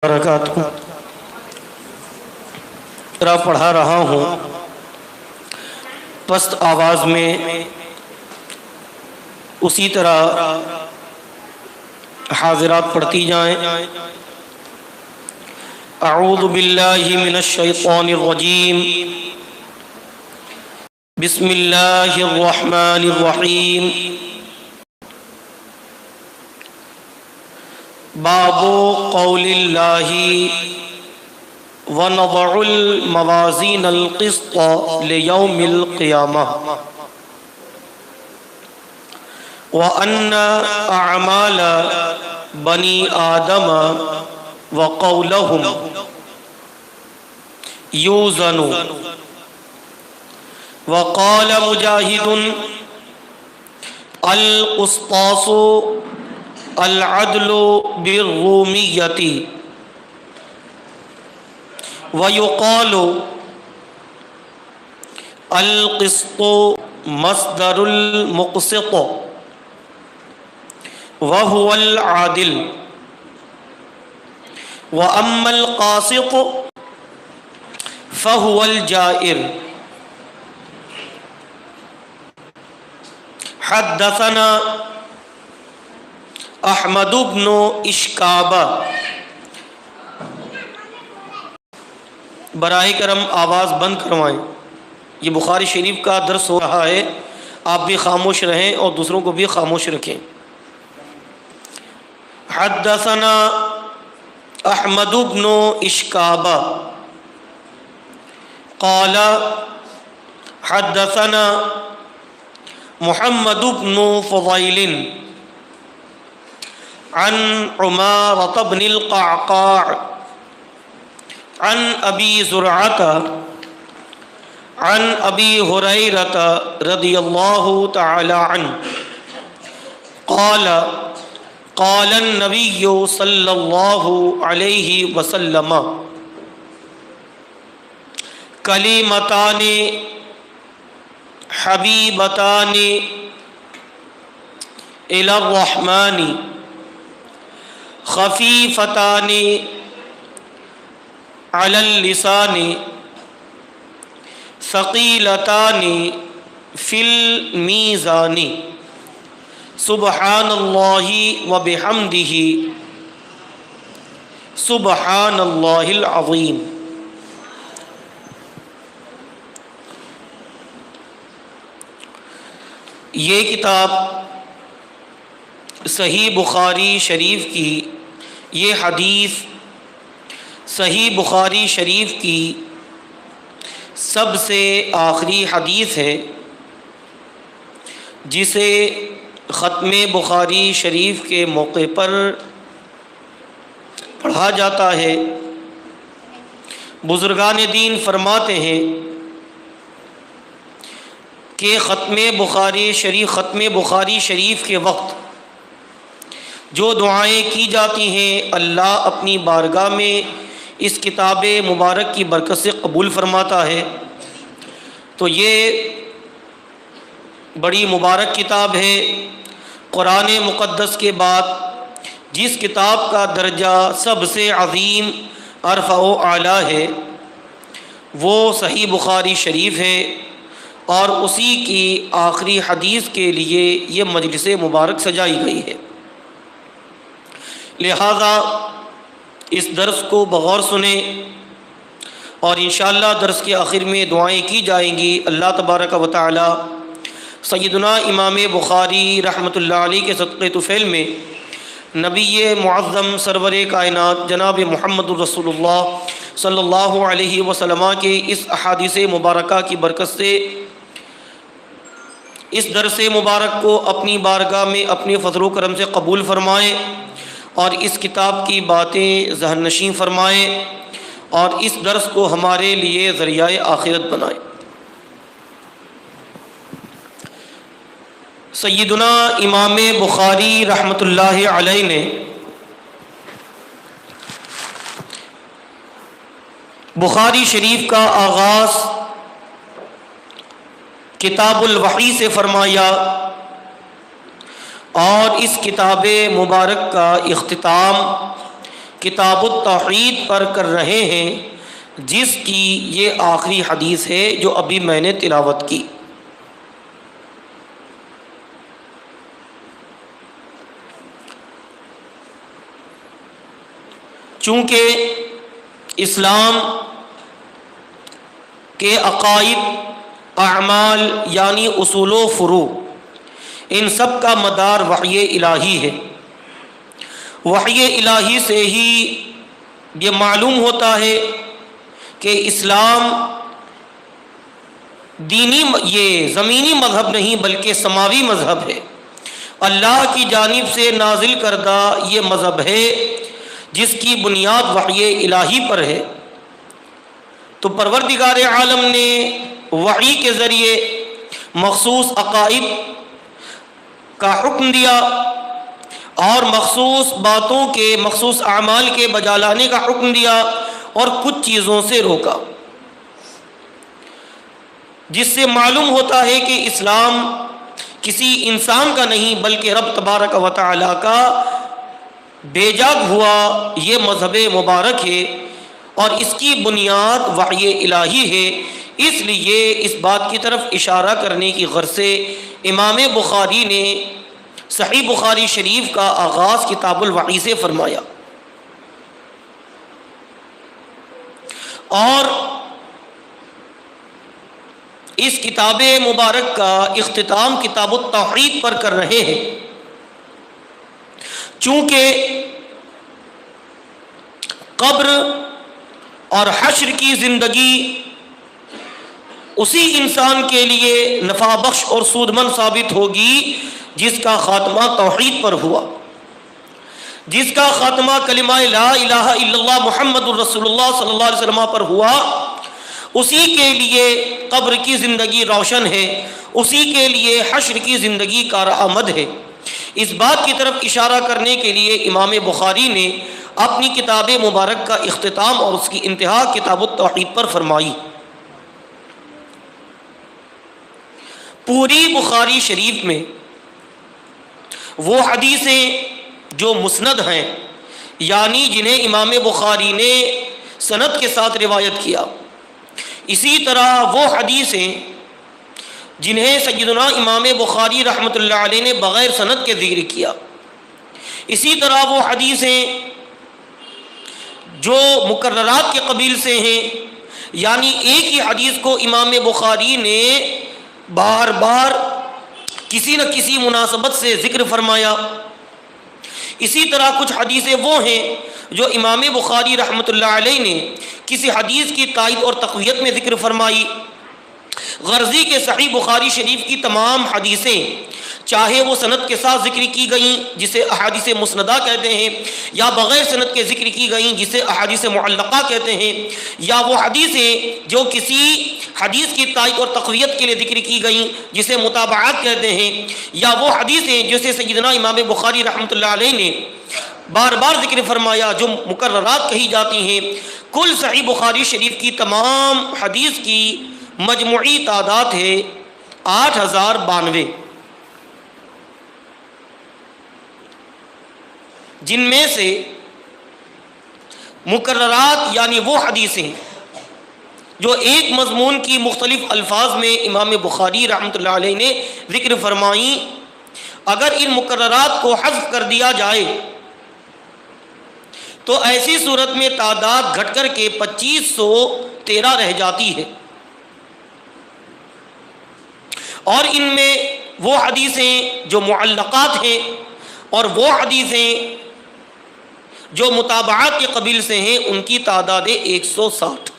برکاتہ پڑھا رہا ہوں، پست آواز میں اسی طرح حاضرات پڑھتی جائیں۔ اعوذ باللہ من الشیطان الرجیم، بسم اللہ الرحمن الرحیم۔ باب قول اللہ ونضع الموازین القسط لیوم القیامہ وأن أعمال بني آدم وقولهم يوزن۔ وقال مجاهد القسطاس العدل بالرومية، ويقال القسط مصدر المقسط وهو العادل، وأما القاسط فهو الجائر۔ حدثنا احمد بن اشکابہ۔ براہ کرم آواز بند کروائیں، یہ بخاری شریف کا درس ہو رہا ہے، آپ بھی خاموش رہیں اور دوسروں کو بھی خاموش رکھیں۔ حدثنا احمد بن اشکابہ قال حدثنا محمد بن فضیل عن عمارة بن القعقاع عن أبي زرعة عن أبي هريرة رضي الله تعالى عنه قال قال النبي صلى الله عليه وسلم كلمتان حبيبتان إلى الرحمن خفيفتان على اللسان ثقيلتان في الميزان، سبحان الله وبحمده سبحان الله العظيم۔ یہ کتاب صحیح بخاری شریف کی، یہ حدیث صحیح بخاری شریف کی سب سے آخری حدیث ہے، جسے ختم بخاری شریف کے موقع پر پڑھا جاتا ہے۔ بزرگان دین فرماتے ہیں کہ ختم بخاری شریف کے وقت جو دعائیں کی جاتی ہیں اللہ اپنی بارگاہ میں اس کتاب مبارک کی برکت سے قبول فرماتا ہے۔ تو یہ بڑی مبارک کتاب ہے۔ قرآن مقدس کے بعد جس کتاب کا درجہ سب سے عظیم ارفع و اعلیٰ ہے وہ صحیح بخاری شریف ہے، اور اسی کی آخری حدیث کے لیے یہ مجلس مبارک سجائی گئی ہے۔ لہذا اس درس کو بغور سنیں، اور انشاءاللہ درس کے آخر میں دعائیں کی جائیں گی۔ اللہ تبارک و تعالی سیدنا امام بخاری رحمۃ اللہ علیہ کے صدقے طفیل میں نبی معظم سرور کائنات جناب محمد الرسول اللہ صلی اللہ علیہ وسلم کے اس احادیث مبارکہ کی برکت سے اس درس مبارک کو اپنی بارگاہ میں اپنے فضل و کرم سے قبول فرمائے، اور اس کتاب کی باتیں ذہن نشین فرمائے، اور اس درس کو ہمارے لیے ذریعہ آخرت بنائے۔ سیدنا امام بخاری رحمۃ اللہ علیہ نے بخاری شریف کا آغاز کتاب الوحی سے فرمایا، اور اس کتاب مبارک کا اختتام کتاب التوحید پر کر رہے ہیں، جس کی یہ آخری حدیث ہے جو ابھی میں نے تلاوت کی۔ چونکہ اسلام کے عقائد، اعمال یعنی اصول و فروع، ان سب کا مدار وحی الہی ہے۔ وحی الہی سے ہی یہ معلوم ہوتا ہے کہ اسلام یہ زمینی مذہب نہیں بلکہ سماوی مذہب ہے، اللہ کی جانب سے نازل کردہ یہ مذہب ہے جس کی بنیاد وحی الہی پر ہے۔ تو پروردگار عالم نے وحی کے ذریعے مخصوص عقائد کا حکم دیا اور مخصوص باتوں کے، مخصوص اعمال کے بجا لانے کا حکم دیا اور کچھ چیزوں سے روکا، جس سے معلوم ہوتا ہے کہ اسلام کسی انسان کا نہیں بلکہ رب تبارک و تعالی کا بھیجا ہوا یہ مذہب مبارک ہے، اور اس کی بنیاد وحی الہی ہے۔ اس لیے اس بات کی طرف اشارہ کرنے کی غرض سے امام بخاری نے صحیح بخاری شریف کا آغاز کتاب الوحی سے فرمایا، اور اس کتاب مبارک کا اختتام کتاب التوحید پر کر رہے ہیں۔ چونکہ قبر اور حشر کی زندگی اسی انسان کے لیے نفع بخش اور سود مند ثابت ہوگی جس کا خاتمہ توحید پر ہوا، جس کا خاتمہ کلمہ لا الہ الا اللہ محمد الرسول اللہ صلی اللہ علیہ وسلم پر ہوا، اسی کے لیے قبر کی زندگی روشن ہے، اسی کے لیے حشر کی زندگی کارآمد ہے۔ اس بات کی طرف اشارہ کرنے کے لیے امام بخاری نے اپنی کتاب مبارک کا اختتام اور اس کی انتہا کتاب التوحید پر فرمائی۔ پوری بخاری شریف میں وہ حدیثیں جو مسند ہیں، یعنی جنہیں امام بخاری نے سند کے ساتھ روایت کیا، اسی طرح وہ حدیثیں جنہیں سیدنا امام بخاری رحمۃ اللہ علیہ نے بغیر سند کے ذکر کیا، اسی طرح وہ حدیثیں جو مکررات کے قبیل سے ہیں، یعنی ایک ہی حدیث کو امام بخاری نے بار بار کسی نہ کسی مناسبت سے ذکر فرمایا۔ اسی طرح کچھ حدیثیں وہ ہیں جو امام بخاری رحمۃ اللہ علیہ نے کسی حدیث کی تائید اور تقویت میں ذکر فرمائی۔ غرضی کے صحیح بخاری شریف کی تمام حدیثیں، چاہے وہ سند کے ساتھ ذکر کی گئیں جسے احادیث مسندہ کہتے ہیں، یا بغیر سند کے ذکر کی گئیں جسے احادیث معلقہ کہتے ہیں، یا وہ حدیثیں جو کسی حدیث کی تائید اور تقویت کے لیے ذکر کی گئیں جسے متابعات کہتے ہیں، یا وہ حدیثیں جسے سیدنا امام بخاری رحمۃ اللہ علیہ نے بار بار ذکر فرمایا جو مکررات کہی جاتی ہیں، کل صحیح بخاری شریف کی تمام حدیث کی مجموعی تعداد ہے 8092، جن میں سے مکررات یعنی وہ حدیثیں جو ایک مضمون کی مختلف الفاظ میں امام بخاری رحمۃ اللہ علیہ نے ذکر فرمائیں، اگر ان مکررات کو حذف کر دیا جائے تو ایسی صورت میں تعداد گھٹ کر کے 2513 رہ جاتی ہے، اور ان میں وہ حدیثیں جو معلقات ہیں اور وہ حدیثیں جو متابعات کے قبیل سے ہیں ان کی تعداد 160،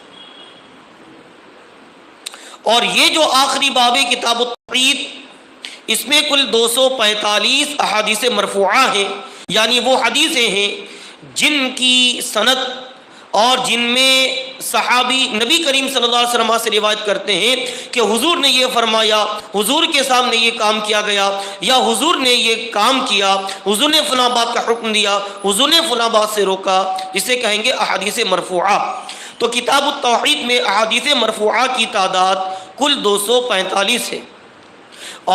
اور یہ جو آخری باب کتاب التوحید، اس میں کل 245 احادیث مرفوعہ ہیں، یعنی وہ حدیثیں ہیں جن کی سند اور جن میں صحابی نبی کریم صلی اللہ علیہ وسلم سے روایت کرتے ہیں کہ حضور نے یہ فرمایا، حضور کے سامنے یہ کام کیا گیا، یا حضور نے یہ کام کیا، حضور نے فلاں بات کا حکم دیا، حضور نے فلاں بات سے روکا، جسے کہیں گے احادیث مرفوعہ۔ تو کتاب التوحید میں احادیث مرفوعہ کی تعداد کل 245 ہے،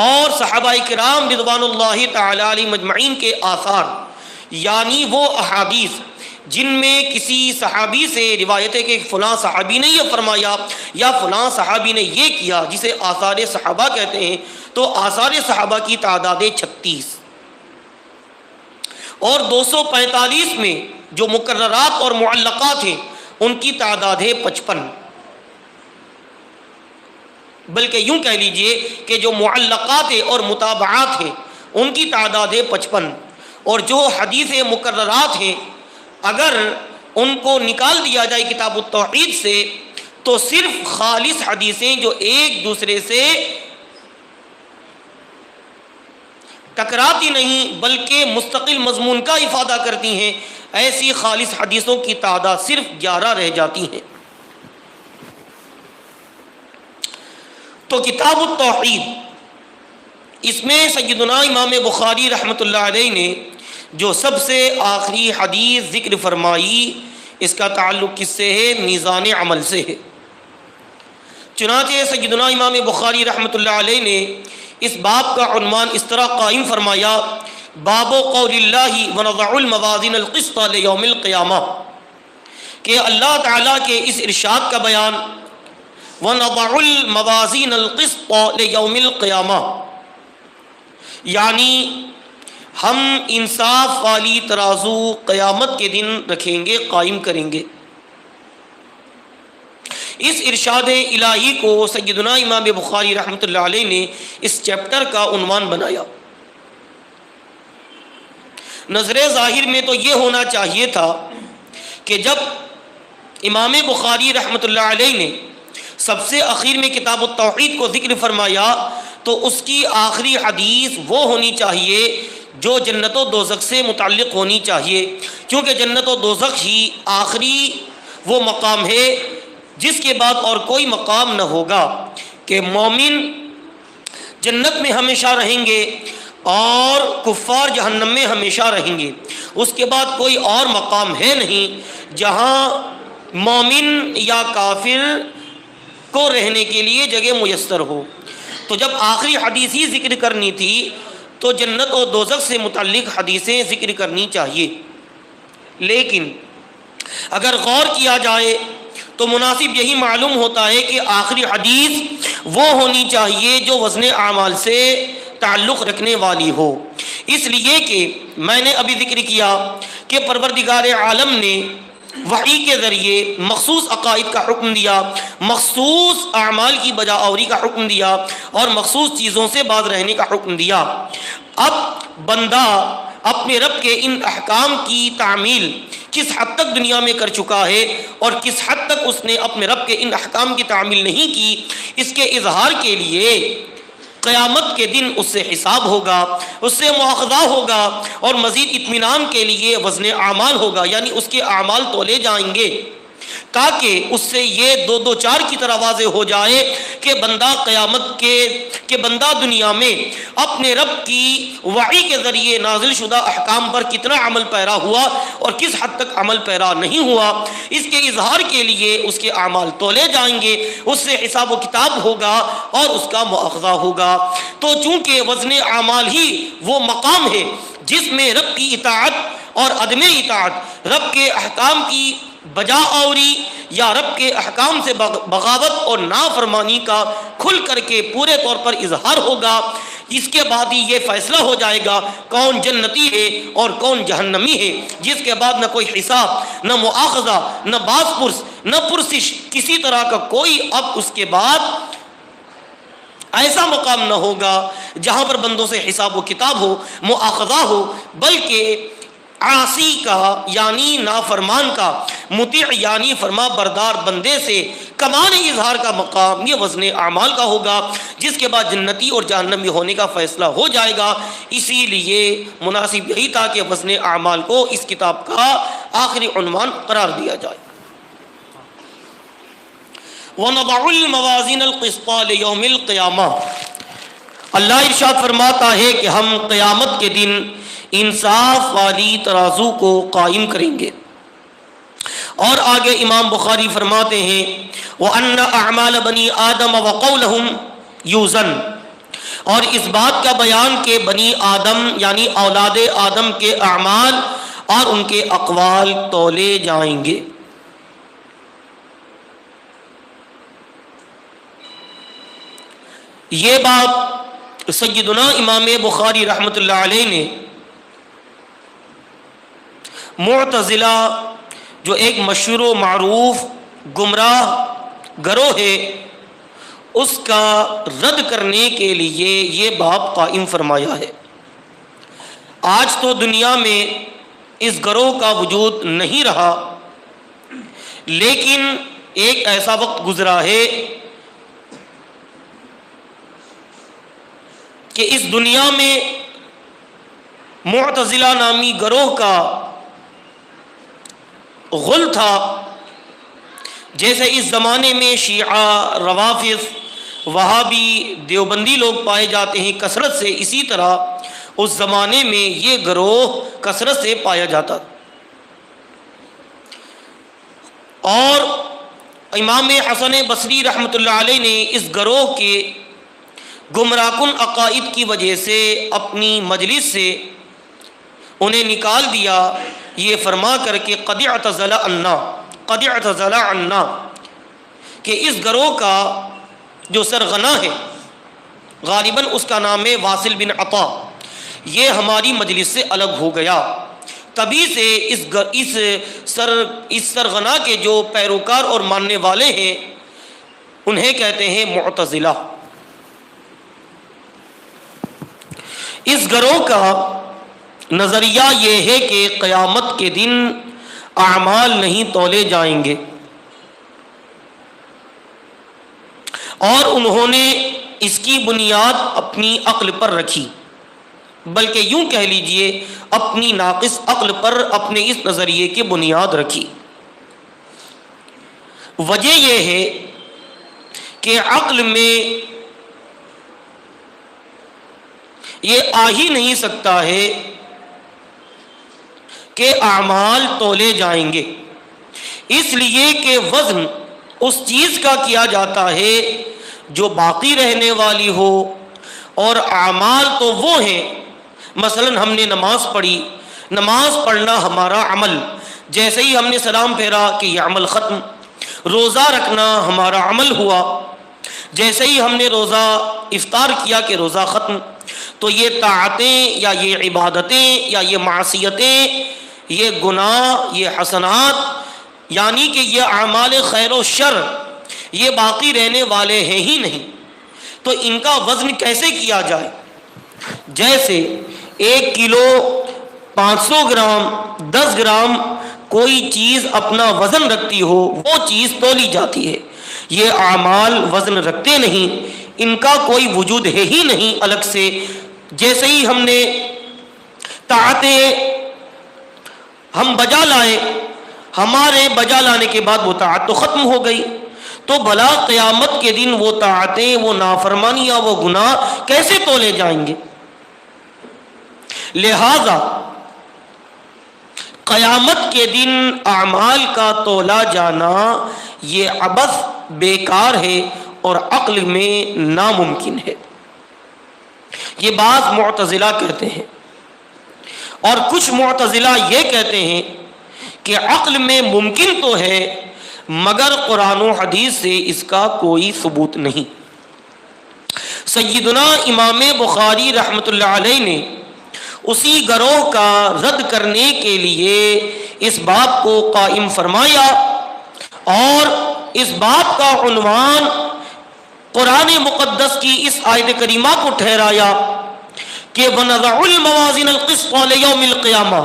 اور صحابہ کرام رضوان اللہ تعالی علیہ مجمعین کے آثار، یعنی وہ احادیث جن میں کسی صحابی سے روایت ہے کہ فلاں صحابی نے یہ فرمایا یا فلاں صحابی نے یہ کیا، جسے آثار صحابہ کہتے ہیں، تو آثار صحابہ کی تعداد 36، اور 245 میں جو مقررات اور معلقات ہیں ان کی تعداد ہے 55، بلکہ یوں کہہ لیجئے کہ جو معلقات اور متابعات ہیں ان کی تعداد ہے 55، اور جو حدیث مقررات ہیں اگر ان کو نکال دیا جائے کتاب التوحید سے تو صرف خالص حدیثیں جو ایک دوسرے سے ٹکراتی نہیں بلکہ مستقل مضمون کا افادہ کرتی ہیں، ایسی خالص حدیثوں کی تعداد صرف 11 رہ جاتی ہیں۔ تو کتاب التوحید، اس میں سیدنا امام بخاری رحمۃ اللہ علیہ نے جو سب سے آخری حدیث ذکر فرمائی، اس کا تعلق کس سے ہے؟ میزان عمل سے ہے۔ چنانچہ سیدنا امام بخاری رحمۃ اللہ علیہ نے اس باب کا عنوان اس طرح قائم فرمایا: باب قول اللہ ونضع الموازین القسط لیوم القیامہ، کہ اللہ تعالیٰ کے اس ارشاد کا بیان وَنَضَعُ الْمَوَازِينَ الْقِسْطَ لِيَوْمِ الْقِيَامَةِ، یعنی ہم انصاف والی ترازو قیامت کے دن رکھیں گے، قائم کریں گے۔ اس ارشاد الہی کو سیدنا امام بخاری رحمۃ اللہ علیہ نے اس چیپٹر کا عنوان بنایا۔ نظر ظاہر میں تو یہ ہونا چاہیے تھا کہ جب امام بخاری رحمۃ اللہ علیہ نے سب سے اخیر میں کتاب التوحید کو ذکر فرمایا تو اس کی آخری حدیث وہ ہونی چاہیے جو جنت و دوزخ سے متعلق ہونی چاہیے، کیونکہ جنت و دوزخ ہی آخری وہ مقام ہے جس کے بعد اور کوئی مقام نہ ہوگا کہ مومن جنت میں ہمیشہ رہیں گے اور کفار جہنم میں ہمیشہ رہیں گے۔ اس کے بعد کوئی اور مقام ہے نہیں جہاں مومن یا کافر کو رہنے کے لیے جگہ میسر ہو۔ تو جب آخری حدیث ہی ذکر کرنی تھی تو جنت و دوزخ سے متعلق حدیثیں ذکر کرنی چاہیے، لیکن اگر غور کیا جائے تو مناسب یہی معلوم ہوتا ہے کہ آخری حدیث وہ ہونی چاہیے جو وزن اعمال سے تعلق رکھنے والی ہو، اس لیے کہ میں نے ابھی ذکر کیا کہ پروردگار عالم نے وحی کے ذریعے مخصوص عقائد کا حکم دیا، مخصوص اعمال کی بجا آوری کا حکم دیا اور مخصوص چیزوں سے باز رہنے کا حکم دیا۔ اب بندہ اپنے رب کے ان احکام کی تعمیل کس حد تک دنیا میں کر چکا ہے اور کس حد تک اس نے اپنے رب کے ان احکام کی تعمیل نہیں کی، اس کے اظہار کے لیے قیامت کے دن اس سے حساب ہوگا، اس سے مواخذہ ہوگا اور مزید اطمینان کے لیے وزن اعمال ہوگا، یعنی اس کے اعمال تولے جائیں گے تاکہ اس سے یہ دو چار کی طرح واضح ہو جائے کہ بندہ قیامت کہ بندہ دنیا میں اپنے رب کی وحی کے ذریعے نازل شدہ احکام پر کتنا عمل پیرا ہوا اور کس حد تک عمل پیرا نہیں ہوا۔ اس کے اظہار کے لیے اس کے اعمال تولے جائیں گے، اس سے حساب و کتاب ہوگا اور اس کا مواخذہ ہوگا۔ تو چونکہ وزن اعمال ہی وہ مقام ہے جس میں رب کی اطاعت اور عدم اطاعت، رب کے احکام کی بجا آوری یا رب کے احکام سے بغاوت اور نافرمانی کا کھل کر کے پورے طور پر اظہار ہوگا۔ اس کے بعد ہی یہ فیصلہ ہو جائے گا کون جنتی ہے اور کون جہنمی ہے، جس کے بعد نہ کوئی حساب، نہ مؤاخذہ، نہ باز پرس، نہ پرسش، کسی طرح کا کوئی اب اس کے بعد ایسا مقام نہ ہوگا جہاں پر بندوں سے حساب و کتاب ہو، مؤاخذہ ہو، بلکہ عاصی کا یعنی نافرمان کا، مطیع یعنی فرما بردار بندے سے کمان اظہار کا مقام یہ وزن اعمال کا ہوگا، جس کے بعد جنتی اور جہنمی ہونے کا فیصلہ ہو جائے گا۔ اسی لیے مناسب یہی تھا کہ وزن اعمال کو اس کتاب کا آخری عنوان قرار دیا جائے۔ وَنَضَعُ الْمَوَازِينَ الْقِسْطَ لِيَوْمِ الْقِيَامَةِ، اللہ ارشاد فرماتا ہے کہ ہم قیامت کے دن انصاف والی ترازو کو قائم کریں گے۔ اور آگے امام بخاری فرماتے ہیں وَأَنَّ أَعْمَالَ بَنِي آدَمَ وَقَوْلَهُمْ يُوزَنْ، اور اس بات کا بیان کہ بنی آدم یعنی اولاد آدم کے اعمال اور ان کے اقوال تولے جائیں گے۔ یہ بات سیدنا امام بخاری رحمۃ اللہ علیہ نے معتزلہ جو ایک مشہور و معروف گمراہ گروہ ہے اس کا رد کرنے کے لیے یہ باب قائم فرمایا ہے۔ آج تو دنیا میں اس گروہ کا وجود نہیں رہا، لیکن ایک ایسا وقت گزرا ہے کہ اس دنیا میں معتزلہ نامی گروہ کا غل تھا۔ جیسے اس زمانے میں شیعہ، روافض، وہابی، دیوبندی لوگ پائے جاتے ہیں کثرت سے، اسی طرح اس زمانے میں یہ گروہ کثرت سے پایا جاتا۔ اور امام حسن بصری رحمۃ اللہ علیہ نے اس گروہ کے گمراہ کن عقائد کی وجہ سے اپنی مجلس سے انہیں نکال دیا، یہ فرما کر کے قد اعتزل عنا، کہ اس گروہ کا جو سرغنہ ہے، غالباً اس کا نام ہے واصل بن عطا، یہ ہماری مجلس سے الگ ہو گیا۔ تبھی سے اس سرغنہ کے جو پیروکار اور ماننے والے ہیں انہیں کہتے ہیں معتزلہ۔ اس گروہ کا نظریہ یہ ہے کہ قیامت کے دن اعمال نہیں تولے جائیں گے، اور انہوں نے اس کی بنیاد اپنی عقل پر رکھی، بلکہ یوں کہہ لیجئے اپنی ناقص عقل پر اپنے اس نظریے کی بنیاد رکھی۔ وجہ یہ ہے کہ عقل میں یہ آ ہی نہیں سکتا ہے کہ اعمال تولے جائیں گے، اس لیے کہ وزن اس چیز کا کیا جاتا ہے جو باقی رہنے والی ہو، اور اعمال تو وہ ہیں، مثلا ہم نے نماز پڑھی، نماز پڑھنا ہمارا عمل، جیسے ہی ہم نے سلام پھیرا کہ یہ عمل ختم۔ روزہ رکھنا ہمارا عمل ہوا، جیسے ہی ہم نے روزہ افطار کیا کہ روزہ ختم۔ تو یہ طاعتیں یا یہ عبادتیں یا یہ معصیتیں، یہ گناہ، یہ حسنات، یعنی کہ یہ اعمال خیر و شر، یہ باقی رہنے والے ہیں ہی نہیں۔ تو ان کا وزن کیسے کیا جائے؟ جیسے 1 کلو 500 گرام 10 گرام کوئی چیز اپنا وزن رکھتی ہو، وہ چیز تولی جاتی ہے۔ یہ اعمال وزن رکھتے نہیں، ان کا کوئی وجود ہے ہی نہیں الگ سے۔ جیسے ہی ہم نے طاعتیں ہم بجا لائے، ہمارے بجا لانے کے بعد وہ طاعت تو ختم ہو گئی، تو بھلا قیامت کے دن وہ طاعتیں، وہ نافرمانیاں، وہ گناہ کیسے تولے جائیں گے؟ لہذا قیامت کے دن اعمال کا تولا جانا یہ عبث، بیکار ہے اور عقل میں ناممکن ہے۔ یہ بعض معتزلہ کہتے ہیں، اور کچھ معتزلہ یہ کہتے ہیں کہ عقل میں ممکن تو ہے مگر قرآن و حدیث سے اس کا کوئی ثبوت نہیں۔ سیدنا امام بخاری رحمۃ اللہ علیہ نے اسی گروہ کا رد کرنے کے لیے اس باب کو قائم فرمایا، اور اس باب کا عنوان قرآن مقدس کی اس آیت کریمہ کو ٹھہرایا کہ وَنَضَعُ الْمَوَازِينَ الْقِسْطَ لِيَوْمِ الْقِيَامَةِ،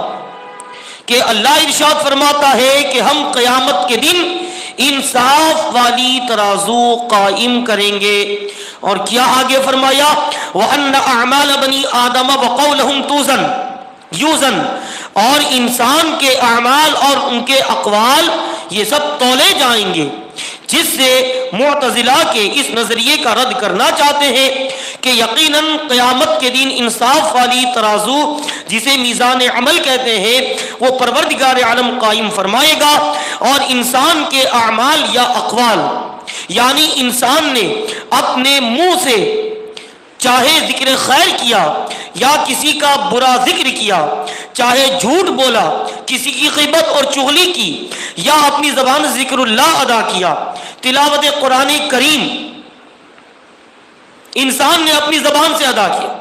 کہ اللہ ارشاد فرماتا ہے کہ ہم قیامت کے دن انصاف والی ترازو قائم کریں گے۔ اور کیا آگے فرمایا؟ وَأَنَّ أَعْمَالَ بَنِي آدَمَ وَقَوْلَهُمْ یوزن، اور انسان کے اعمال اور ان کے اقوال یہ سب تولے جائیں گے، جس سے معتزلہ کے اس نظریے کا رد کرنا چاہتے ہیں کہ یقیناً قیامت کے دن انصاف والی ترازو جسے میزان عمل کہتے ہیں وہ پروردگار عالم قائم فرمائے گا، اور انسان کے اعمال یا اقوال، یعنی انسان نے اپنے منہ سے چاہے ذکر خیر کیا یا کسی کا برا ذکر کیا، چاہے جھوٹ بولا، کسی کی غیبت اور چغلی کی، یا اپنی زبان سے ذکر اللہ ادا کیا، تلاوت قرآن کریم انسان نے اپنی زبان سے ادا کیا،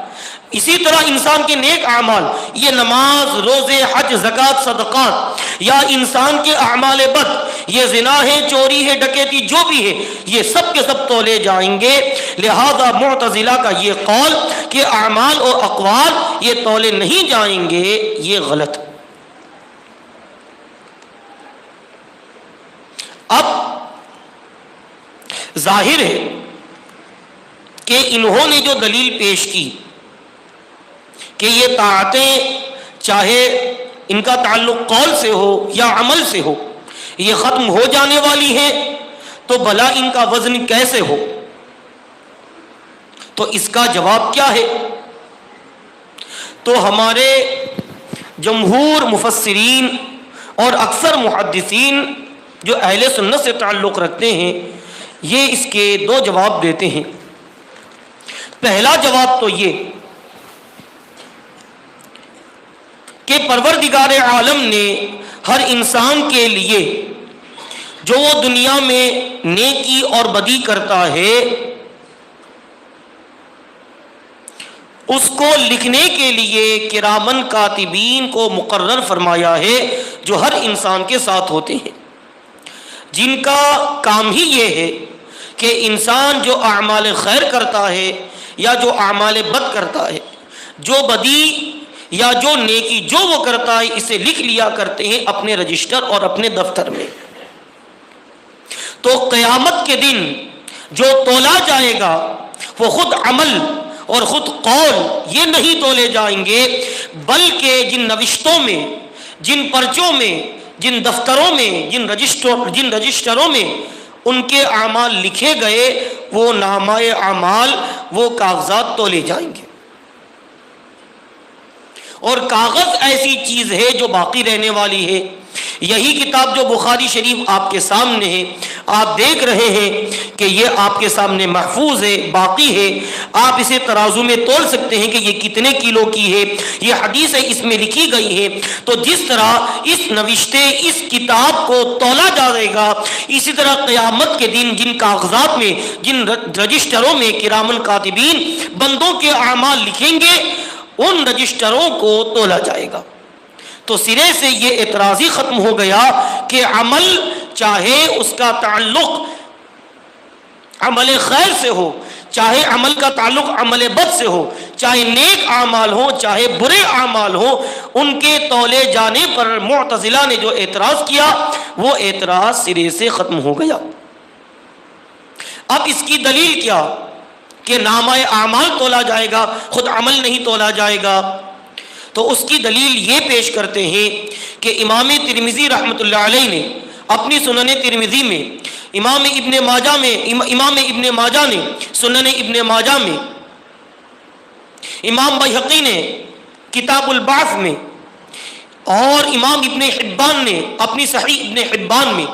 اسی طرح انسان کے نیک اعمال، یہ نماز، روزے، حج، زکوٰۃ، صدقات، یا انسان کے اعمال بد، یہ زنا ہے، چوری ہے، ڈکیتی، جو بھی ہے، یہ سب کے سب تولے جائیں گے۔ لہذا معتزلہ کا یہ قول کہ اعمال اور اقوال یہ تولے نہیں جائیں گے، یہ غلط۔ اب ظاہر ہے کہ انہوں نے جو دلیل پیش کی کہ یہ طاعتیں چاہے ان کا تعلق قول سے ہو یا عمل سے ہو یہ ختم ہو جانے والی ہیں، تو بھلا ان کا وزن کیسے ہو؟ تو اس کا جواب کیا ہے؟ تو ہمارے جمہور مفسرین اور اکثر محدثین جو اہل سنت سے تعلق رکھتے ہیں یہ اس کے دو جواب دیتے ہیں۔ پہلا جواب تو یہ کہ پروردگار عالم نے ہر انسان کے لیے جو وہ دنیا میں نیکی اور بدی کرتا ہے اس کو لکھنے کے لیے کرامن کاتبین کو مقرر فرمایا ہے، جو ہر انسان کے ساتھ ہوتے ہیں، جن کا کام ہی یہ ہے کہ انسان جو اعمال خیر کرتا ہے یا جو اعمال بد کرتا ہے، جو بدی یا جو نیکی جو وہ کرتا ہے، اسے لکھ لیا کرتے ہیں اپنے رجسٹر اور اپنے دفتر میں۔ تو قیامت کے دن جو تولا جائے گا وہ خود عمل اور خود قول یہ نہیں تولے جائیں گے، بلکہ جن نوشتوں میں، جن پرچوں میں، جن دفتروں میں، جن رجسٹروں میں ان کے اعمال لکھے گئے وہ نامہ اعمال، وہ کاغذات تولے جائیں گے۔ اور کاغذ ایسی چیز ہے جو باقی رہنے والی ہے۔ یہی کتاب جو بخاری شریف آپ کے سامنے ہے، آپ دیکھ رہے ہیں کہ یہ آپ کے سامنے محفوظ ہے، باقی ہے، آپ اسے ترازو میں تول سکتے ہیں کہ یہ کتنے کلو کی ہے، یہ حدیث ہے اس میں لکھی گئی ہے۔ تو جس طرح اس نوشتے اس کتاب کو تولا جائے گا، اسی طرح قیامت کے دن جن کاغذات میں، جن رجسٹروں میں کرامن کاتبین بندوں کے اعمال لکھیں گے ان رجسٹروں کو تولا جائے گا۔ تو سرے سے یہ اعتراض ہی ختم ہو گیا کہ عمل چاہے اس کا تعلق عمل خیر سے ہو، چاہے عمل کا تعلق عمل بد سے ہو، چاہے نیک اعمال ہو چاہے برے اعمال ہو، ان کے تولے جانے پر معتزلہ نے جو اعتراض کیا وہ اعتراض سرے سے ختم ہو گیا۔ اب اس کی دلیل کیا کہ نامہ اعمال تولا جائے گا، خود عمل نہیں تولا جائے گا؟ تو اس کی دلیل یہ پیش کرتے ہیں کہ امام ترمذی رحمۃ اللہ علیہ نے اپنی سنن ترمذی میں، امام ابن ماجہ نے سنن ابن ماجہ میں، امام بیہقی نے کتاب البعث میں، اور امام ابن حبان نے اپنی صحیح ابن حبان میں،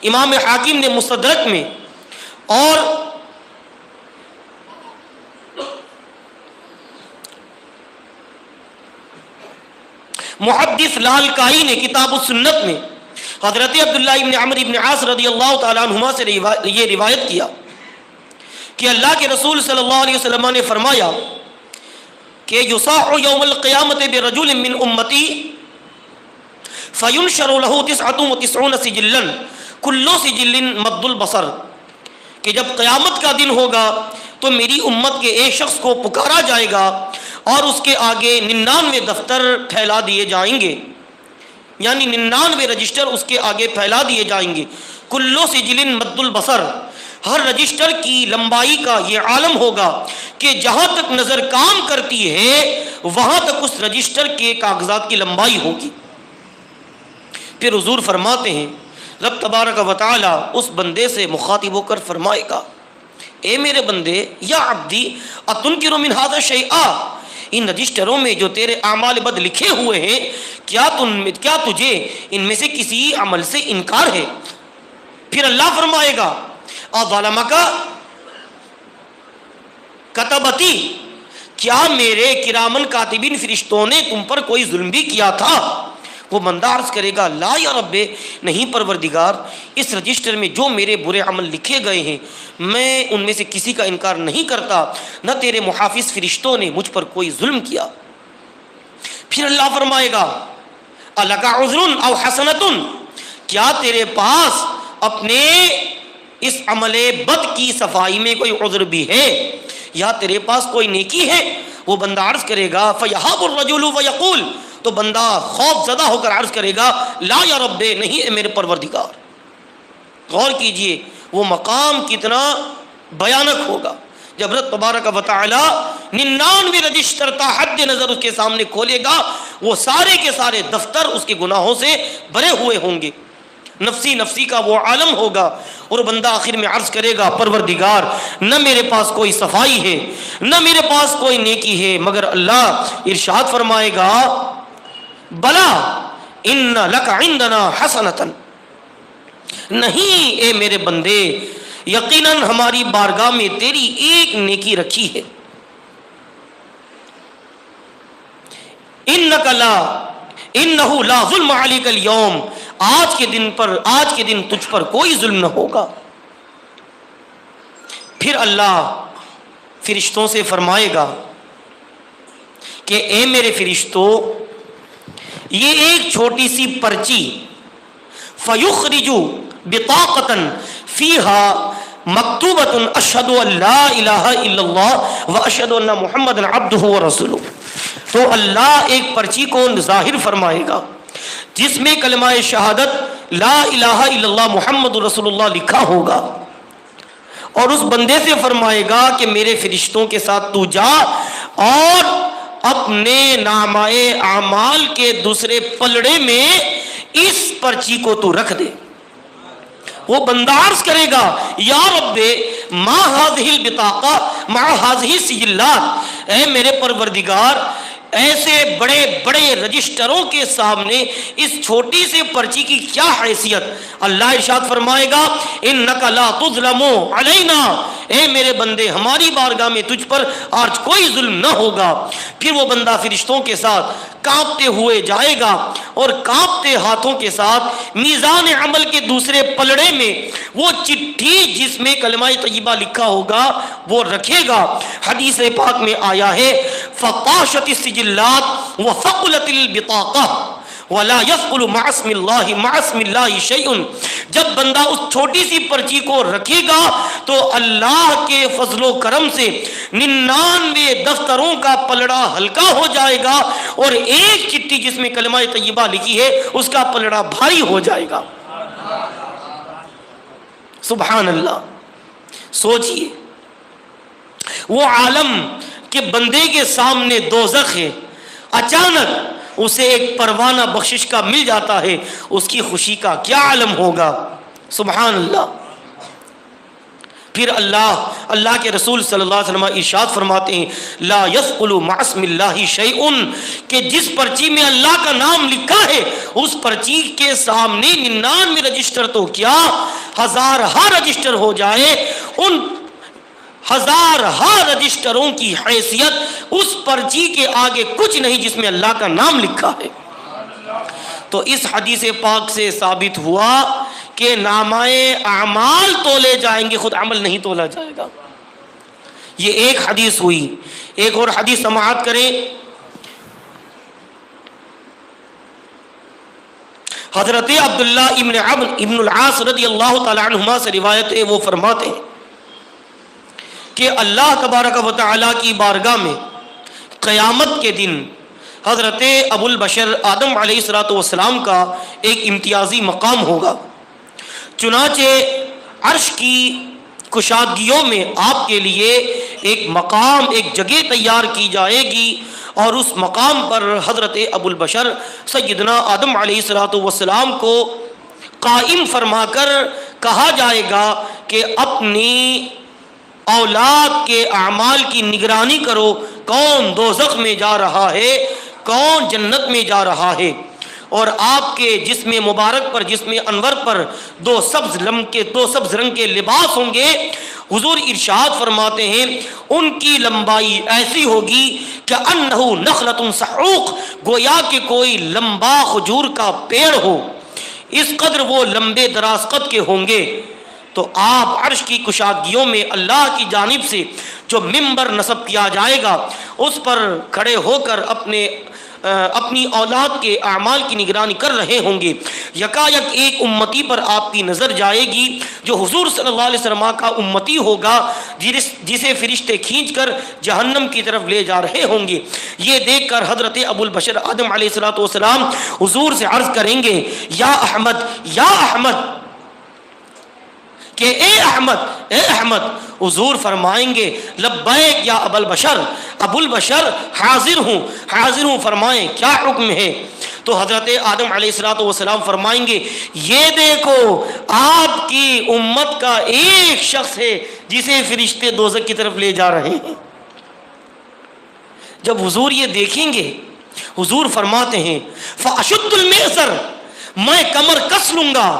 امام حاکم نے مستدرک میں، اور محدث لالکائی نے کتاب السنت میں حضرت عبداللہ ابن عمرو ابن عاص رضی اللہ تعالیٰ عنہما سے یہ روایت کیا کہ اللہ کے رسول صلی اللہ علیہ وسلم نے فرمایا کہ یصاح یوم القیامت برجل من امتی فینشر له 99 سجلا کل سجل مد البصر، کہ جب قیامت کا دن ہوگا تو میری امت کے ایک شخص کو پکارا جائے گا اور اس کے آگے 99 دفتر پھیلا دیے جائیں گے، یعنی 99 رجسٹر اس کے آگے پھیلا دیے جائیں گے۔ کلو سجل مد البصر، ہر رجسٹر کی لمبائی کا یہ عالم ہوگا کہ جہاں تک نظر کام کرتی ہے وہاں تک اس رجسٹر کے کاغذات کی لمبائی ہوگی۔ پھر حضور فرماتے ہیں رب تبارک و تعالی اس بندے سے مخاطب ہو کر فرمائے گا، اے میرے بندے، یا عبدی اتنکر من ھذا شیئا، ان رجسٹروں میں جو تیرے اعمال بد لکھے ہوئے ہیں کیا تجھے ان میں سے کسی عمل سے انکار ہے؟ پھر اللہ فرمائے گا اظلمک کتبتی، کیا میرے کرامن کاتبین فرشتوں نے تم پر کوئی ظلم بھی کیا تھا؟ وہ بندہ عرض کرے گا لا یا رب، نہیں پروردگار، اس رجسٹر میں جو میرے برے عمل لکھے گئے ہیں میں ان میں سے کسی کا انکار نہیں کرتا، نہ تیرے محافظ فرشتوں نے مجھ پر کوئی ظلم کیا۔ پھر اللہ فرمائے گا الک عذر او حسنۃ، کیا تیرے پاس اپنے اس عمل بد کی صفائی میں کوئی عذر بھی ہے یا تیرے پاس کوئی نیکی ہے؟ وہ بندہ عرض کرے گا فیہاب الرجل ویقول، تو بندہ خوف زدہ ہو کر عرض کرے گا لا یا رب، نہیں اے میرے پروردگار۔ غور کیجئے وہ مقام کتنا بھیانک ہوگا جب رب تبارک و تعالی 99 رجسٹر تا حد نظر اس کے سامنے کھولے گا، وہ سارے کے سارے دفتر اس کے گناہوں سے بھرے ہوئے ہوں گے، نفسی نفسی کا وہ عالم ہوگا، اور بندہ آخر میں عرض کرے گا پروردگار نہ میرے پاس کوئی صفائی ہے نہ میرے پاس کوئی نیکی ہے، مگر اللہ ارشاد فرمائے گا بلا ان لک عندنا حسنۃ، نہیں اے میرے بندے، یقیناً ہماری بارگاہ میں تیری ایک نیکی رکھی ہے۔ انک لا انہ لا ظلم علیک اليوم، آج کے دن تجھ پر کوئی ظلم نہ ہوگا۔ پھر اللہ فرشتوں سے فرمائے گا کہ اے میرے فرشتوں، یہ ایک چھوٹی سی پرچی فیخرج بطاقۃ فیہا مکتوبۃ اشہد ان لا الہ الا اللہ واشہد ان محمدا عبدہ ورسولہ، تو اللہ ایک پرچی کو ظاہر فرمائے گا جس میں کلمہ شہادت لا الہ الا اللہ محمد رسول اللہ لکھا ہوگا، اور اس بندے سے فرمائے گا کہ میرے فرشتوں کے ساتھ تو جا اور اپنے نامہ اعمال کے دوسرے پلڑے میں اس پرچی کو تو رکھ دے۔ وہ بندہ عرض کرے گا یا رب ما هذه البطاقہ مع هذه السجلات، اے میرے پروردگار ایسے بڑے بڑے رجسٹروں کے سامنے اس چھوٹی سے پرچی کی کیا حیثیت؟ اللہ ارشاد فرمائے گا انک لا تظلم علینا، اے میرے بندے ہماری بارگاہ میں تجھ پر آج کوئی ظلم نہ ہوگا۔ پھر وہ بندہ فرشتوں کے ساتھ کانپتے ہوئے جائے گا اور کانپتے ہاتھوں کے ساتھ میزان عمل کے دوسرے پلڑے میں وہ چٹھی جس میں کلمہ طیبہ لکھا ہوگا وہ رکھے گا۔ حدیث پاک میں آیا ہے فطاشت السجلات وثقلت البطاقہ ولا يثقل مع اسم اللہ شیء، جب بندہ اس چھوٹی سی پرچی کو رکھے گا تو اللہ کے فضل و کرم سے 99 دفتروں کا پلڑا ہلکا ہو جائے گا، اور ایک چٹھی جس میں کلمہ طیبہ لکھی ہے اس کا پلڑا بھاری ہو جائے گا۔ سبحان اللہ، سوچئے وہ عالم کہ بندے کے سامنے دوزخ ہے، اچانک اسے ایک پروانہ بخشش کا مل جاتا ہے، اس کی خوشی کا کیا عالم ہوگا۔ سبحان اللہ۔ پھر اللہ کے رسول صلی اللہ علیہ وسلم ارشاد فرماتے ہیں لا يثقل مع اسم اللہ شیء، کہ جس پرچی میں اللہ کا نام لکھا ہے اس پرچی کے سامنے 99 رجسٹر تو کیا 1000 رجسٹر ہو جائے، ان 1000 رجسٹروں کی حیثیت اس پرچی کے آگے کچھ نہیں جس میں اللہ کا نام لکھا ہے۔ تو اس حدیث پاک سے ثابت ہوا کہ نامہ اعمال تولے جائیں گے، خود عمل نہیں تولا جائے گا۔ یہ ایک حدیث ہوئی۔ ایک اور حدیث سماعت کریں، حضرت عبداللہ ابن العاص رضی اللہ تعالی عنہما سے روایت ہے، وہ فرماتے ہیں کہ اللہ تبارک و تعالی کی بارگاہ میں قیامت کے دن حضرت ابو البشر آدم علیہ السلام کا ایک امتیازی مقام ہوگا، چنانچہ عرش کی کشادگیوں میں آپ کے لیے ایک مقام، ایک جگہ تیار کی جائے گی، اور اس مقام پر حضرت ابو البشر سیدنا آدم علیہ السلام کو قائم فرما کر کہا جائے گا کہ اپنی اولاد کے اعمال کی نگرانی کرو، کون دوزخ میں جا رہا ہے، کون جنت میں جا رہا ہے، اور آپ کے جسم مبارک پر، جسم انور پر دو سبز رنگ کے لباس ہوں گے، حضور ارشاد فرماتے ہیں ان کی لمبائی ایسی ہوگی کہ انہ نخلۃ صعوق، گویا کہ کوئی لمبا کھجور کا پیڑ ہو، اس قدر وہ لمبے دراز قد کے ہوں گے۔ تو آپ عرش کی کشادگیوں میں اللہ کی جانب سے جو ممبر نصب کیا جائے گا اس پر کھڑے ہو کر اپنی اولاد کے اعمال کی نگرانی کر رہے ہوں گے۔ یکایک ایک امتی پر آپ کی نظر جائے گی جو حضور صلی اللہ علیہ وسلم کا امتی ہوگا، جسے فرشتے کھینچ کر جہنم کی طرف لے جا رہے ہوں گے۔ یہ دیکھ کر حضرت ابو البشر آدم علیہ السلام حضور سے عرض کریں گے یا احمد، یا احمد، کہ اے احمد، اے احمد۔ حضور فرمائیں گے لبیک یا ابو البشر، ابو البشر حاضر ہوں، حاضر ہوں، فرمائیں کیا حکم ہے؟ تو حضرت آدم علیہ السلام فرمائیں گے یہ دیکھو آپ کی امت کا ایک شخص ہے جسے فرشتے دوزخ کی طرف لے جا رہے ہیں۔ جب حضور یہ دیکھیں گے حضور فرماتے ہیں فَأَشُدُّ الْمِئْزَرَ، میں کمر کس لوں گا،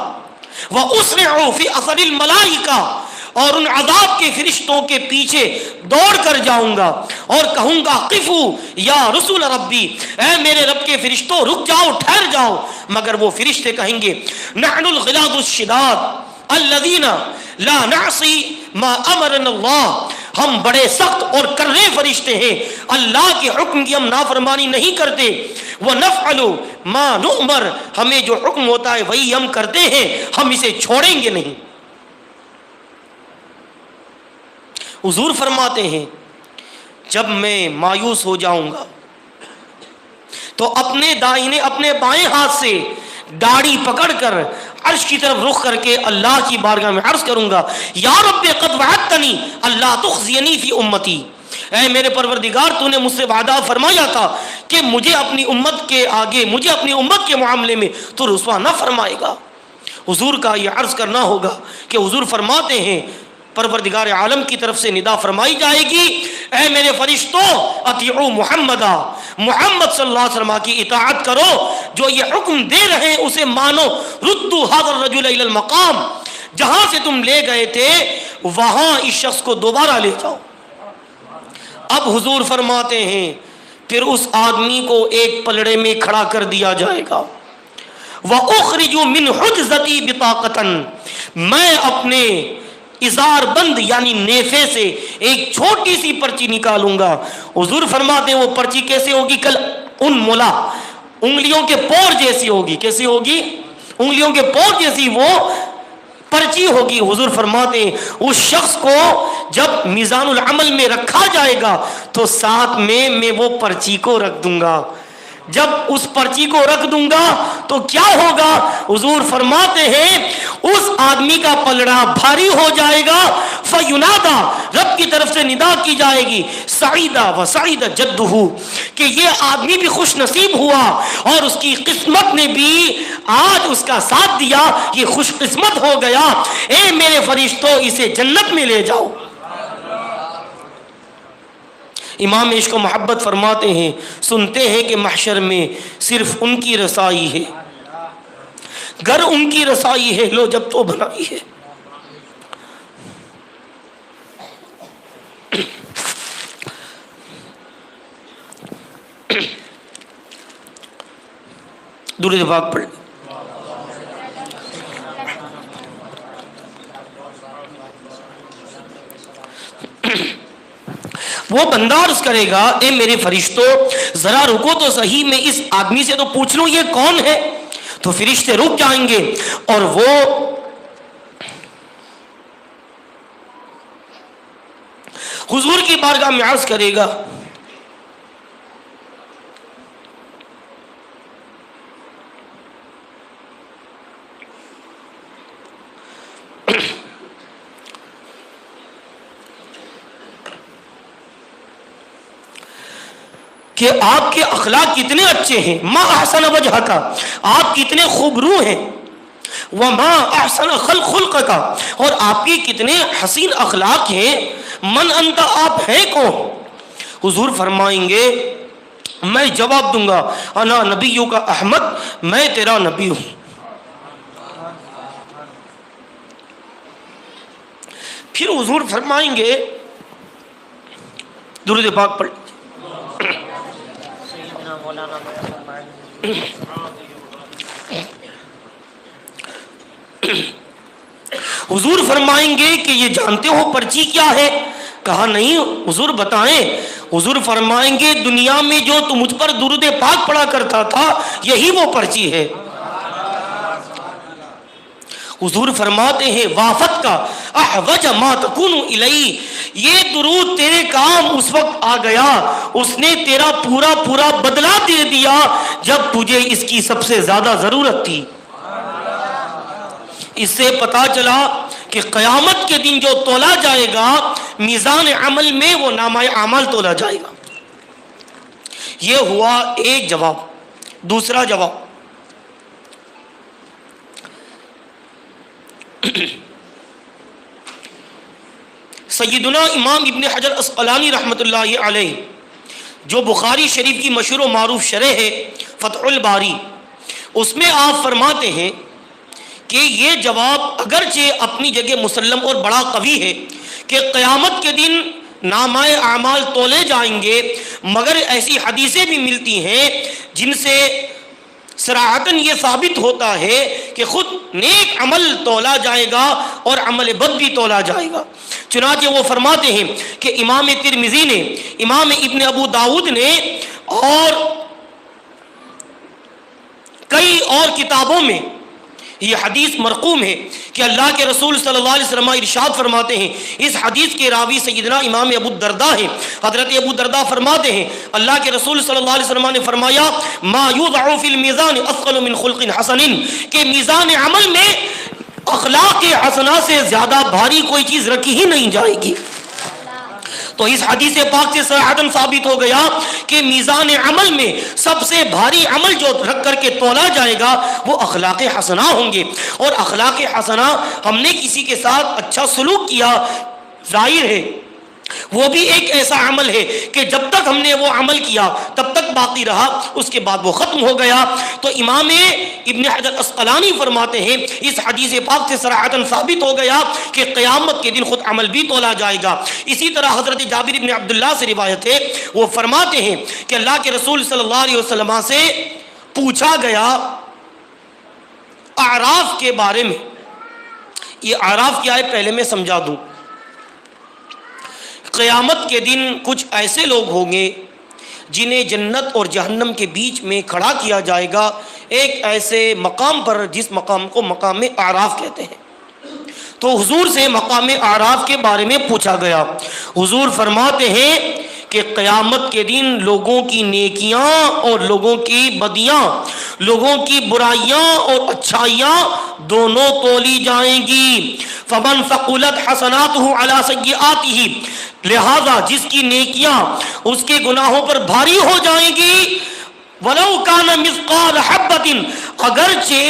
وَأُسْرِعُ فِي أَثَرِ الْمَلَائِكَةِ، اور ان عذاب کے فرشتوں کے پیچھے دوڑ کر جاؤں گا اور کہوں گا قفو یا رسول ربی، اے میرے رب کے فرشتوں رک جاؤ، ٹھہر جاؤ، مگر وہ فرشتے کہیں گے نحن الغلاظ الشداد الذین لا نعصی ما امرنا اللہ، ہم بڑے سخت اور کرے فرشتے ہیں، اللہ کے حکم کی ہم نافرمانی نہیں کرتے، وَنَفْعَلُ مَا نُؤْمَرُ، ہمیں جو حکم ہوتا ہے وہی ہم کرتے ہیں، ہم اسے چھوڑیں گے نہیں۔ حضور فرماتے ہیں جب میں مایوس ہو جاؤں گا تو اپنے دائنے اپنے بائیں ہاتھ سے داڑھی پکڑ کر عرش کی طرف رخ کر کے اللہ کی بارگاہ میں عرض کروں گا یا رب قد وعدتنی اللہ تخزینی فی امتی، اے میرے پروردگار تو نے مجھ سے وعدہ فرمایا تھا کہ مجھے اپنی امت کے آگے، مجھے اپنی امت کے معاملے میں تو رسوا نہ فرمائے گا۔ حضور کا یہ عرض کرنا ہوگا کہ حضور فرماتے ہیں پروردگار عالم کی طرف سے ندا فرمائی جائے گی اے میرے فرشتوں اطیعوا محمدا، محمد صلی اللہ علیہ وسلم کی اطاعت کرو، جو یہ حکم دے رہے ہیں اسے مانو، ردوا هذا الرجل الى المقام، جہاں سے تم لے گئے تھے وہاں اس شخص کو دوبارہ لے جاؤ۔ اب حضور فرماتے ہیں پھر اس آدمی کو ایک پلڑے میں کھڑا کر دیا جائے گا، وَأُخْرِجُ مِنْ حُجْزَتِي بِطَاقَةً، میں اپنے ازار بند یعنی نیفے سے ایک چھوٹی سی پرچی نکالوں گا۔ حضور فرماتے ہیں وہ پرچی کیسے ہوگی؟ کل ان مولا، انگلیوں کے پور جیسی ہوگی۔ کیسی ہوگی؟ انگلیوں کے پور جیسی وہ پرچی ہوگی۔ حضور فرماتے ہیں اس شخص کو جب میزان العمل میں رکھا جائے گا تو ساتھ میں وہ پرچی کو رکھ دوں گا۔ جب اس پرچی کو رکھ دوں گا تو کیا ہوگا؟ حضور فرماتے ہیں اس آدمی کا پلڑا بھاری ہو جائے گا، فَيُنَادَى، رب کی طرف سے ندا کی جائے گی سعیدہ و سعید جدہ، کہ یہ آدمی بھی خوش نصیب ہوا اور اس کی قسمت نے بھی آج اس کا ساتھ دیا، یہ خوش قسمت ہو گیا، اے میرے فرشتوں اسے جنت میں لے جاؤ۔ امام عشق و محبت فرماتے ہیں سنتے ہیں کہ محشر میں صرف ان کی رسائی ہے، گر ان کی رسائی ہے لو جب تو بنائی ہے۔ درود پاک پڑھ۔ وہ بندہ عرض کرے گا اے میرے فرشتوں ذرا رکو تو صحیح، میں اس آدمی سے تو پوچھ لوں یہ کون ہے۔ تو فرشتے رک جائیں گے اور وہ حضور کی بارگاہ میں عرض کرے گا کہ آپ کے اخلاق کتنے اچھے ہیں، ما احسن وجہک، آپ کتنے خوبرو ہیں، وما احسن خلق کا، اور آپ کی کتنے حسین اخلاق ہیں، من انت، آپ ہیں کون؟ حضور فرمائیں گے میں جواب دوں گا انا نبیوں کا احمد، میں تیرا نبی ہوں۔ پھر حضور فرمائیں گے، درود پاک پڑھ، حضور فرمائیں گے کہ یہ جانتے ہو پرچی کیا ہے؟ کہا نہیں حضور بتائیں۔ حضور فرمائیں گے دنیا میں جو تو مجھ پر درود پاک پڑھا کرتا تھا یہی وہ پرچی ہے۔ حضور فرماتے ہیں وافت کا احوج ما تکون الی، یہ درود تیرے کام اس وقت آ گیا، اس نے تیرا پورا پورا بدلہ دے دیا جب تجھے اس کی سب سے زیادہ ضرورت تھی۔ اس سے پتا چلا کہ قیامت کے دن جو تولا جائے گا میزان عمل میں وہ نامہ اعمال تولا جائے گا۔ یہ ہوا ایک جواب۔ دوسرا جواب، سیدنا امام ابن حجر اسقلانی رحمۃ اللہ علیہ جو بخاری شریف کی مشہور و معروف شرح ہے فتح الباری، اس میں آپ فرماتے ہیں کہ یہ جواب اگرچہ اپنی جگہ مسلم اور بڑا قوی ہے کہ قیامت کے دن نامہ اعمال تولے جائیں گے، مگر ایسی حدیثیں بھی ملتی ہیں جن سے صراحتاً یہ ثابت ہوتا ہے کہ خود نیک عمل تولا جائے گا اور عمل بد بھی تولا جائے گا۔ چنانچہ وہ فرماتے ہیں کہ امام ترمذی نے، امام ابن ابو داود نے اور کئی اور کتابوں میں یہ حدیث مرقوم ہے کہ اللہ کے رسول صلی اللہ علیہ وسلم ارشاد فرماتے ہیں، اس حدیث کے راوی سیدنا امام ابو الدرداء ہیں۔ حضرت ابو الدرداء فرماتے ہیں اللہ کے رسول صلی اللہ علیہ وسلم نے فرمایا ما یوضع فی المیزان اثقل من خلق حسن، کہ میزان عمل میں اخلاق حسنہ سے زیادہ بھاری کوئی چیز رکھی ہی نہیں جائے گی۔ تو اس حدیث پاک سے صراحتاً ثابت ہو گیا کہ میزان عمل میں سب سے بھاری عمل جو رکھ کر کے تولا جائے گا وہ اخلاق حسنہ ہوں گے، اور اخلاق حسنہ ہم نے کسی کے ساتھ اچھا سلوک کیا، ظاہر ہے وہ بھی ایک ایسا عمل ہے کہ جب تک ہم نے وہ عمل کیا تب تک باقی رہا، اس کے بعد وہ ختم ہو گیا۔ تو امام ابن حجر اسقلانی فرماتے ہیں اس حدیث پاک سے صراحتاً ثابت ہو گیا کہ قیامت کے دن خود عمل بھی تولا جائے گا۔ اسی طرح حضرت جابر بن عبداللہ سے روایت ہے، وہ فرماتے ہیں کہ اللہ کے رسول صلی اللہ علیہ وسلم سے پوچھا گیا اعراف کے بارے میں۔ یہ اعراف کیا ہے پہلے میں سمجھا دوں۔ قیامت کے دن کچھ ایسے لوگ ہوں گے جنہیں جنت اور جہنم کے بیچ میں کھڑا کیا جائے گا ایک ایسے مقام پر جس مقام کو مقام اعراف کہتے ہیں۔ تو حضور سے مقام اعراف کے بارے میں پوچھا گیا۔ حضور فرماتے ہیں کہ قیامت کے دن لوگوں کی نیکیاں اور لوگوں کی بدیاں، لوگوں کی برائیاں اور اچھائیاں دونوں تولی جائیں گی۔ فمن ثقلت حسناتہ علی سیئاتہ، لہذا جس کی نیکیاں اس کے گناہوں پر بھاری ہو جائیں گی، ولو کان مثقال حبۃ، اگرچہ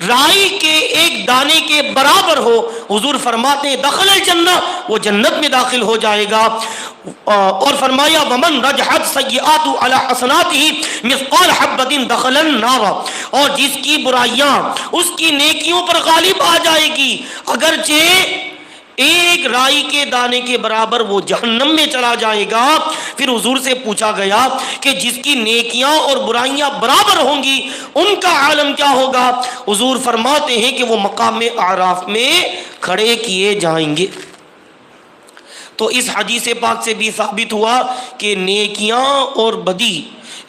رائی کے ایک دانے کے برابر ہو، حضور فرماتے ہیں دخل الجنہ، وہ جنت میں داخل ہو جائے گا۔ اور فرمایا ومن رجحت سیئات علی حسناتہ مثقال حبۃ دخل النار، اور جس کی برائیاں اس کی نیکیوں پر غالب آ جائے گی اگرچہ ایک رائی کے دانے کے برابر، وہ جہنم میں چلا جائے گا۔ پھر حضور سے پوچھا گیا کہ جس کی نیکیاں اور برائیاں برابر ہوں گی ان کا عالم کیا ہوگا؟ حضور فرماتے ہیں کہ وہ مقام اعراف میں کھڑے کیے جائیں گے۔ تو اس حدیث پاک سے بھی ثابت ہوا کہ نیکیاں اور بدی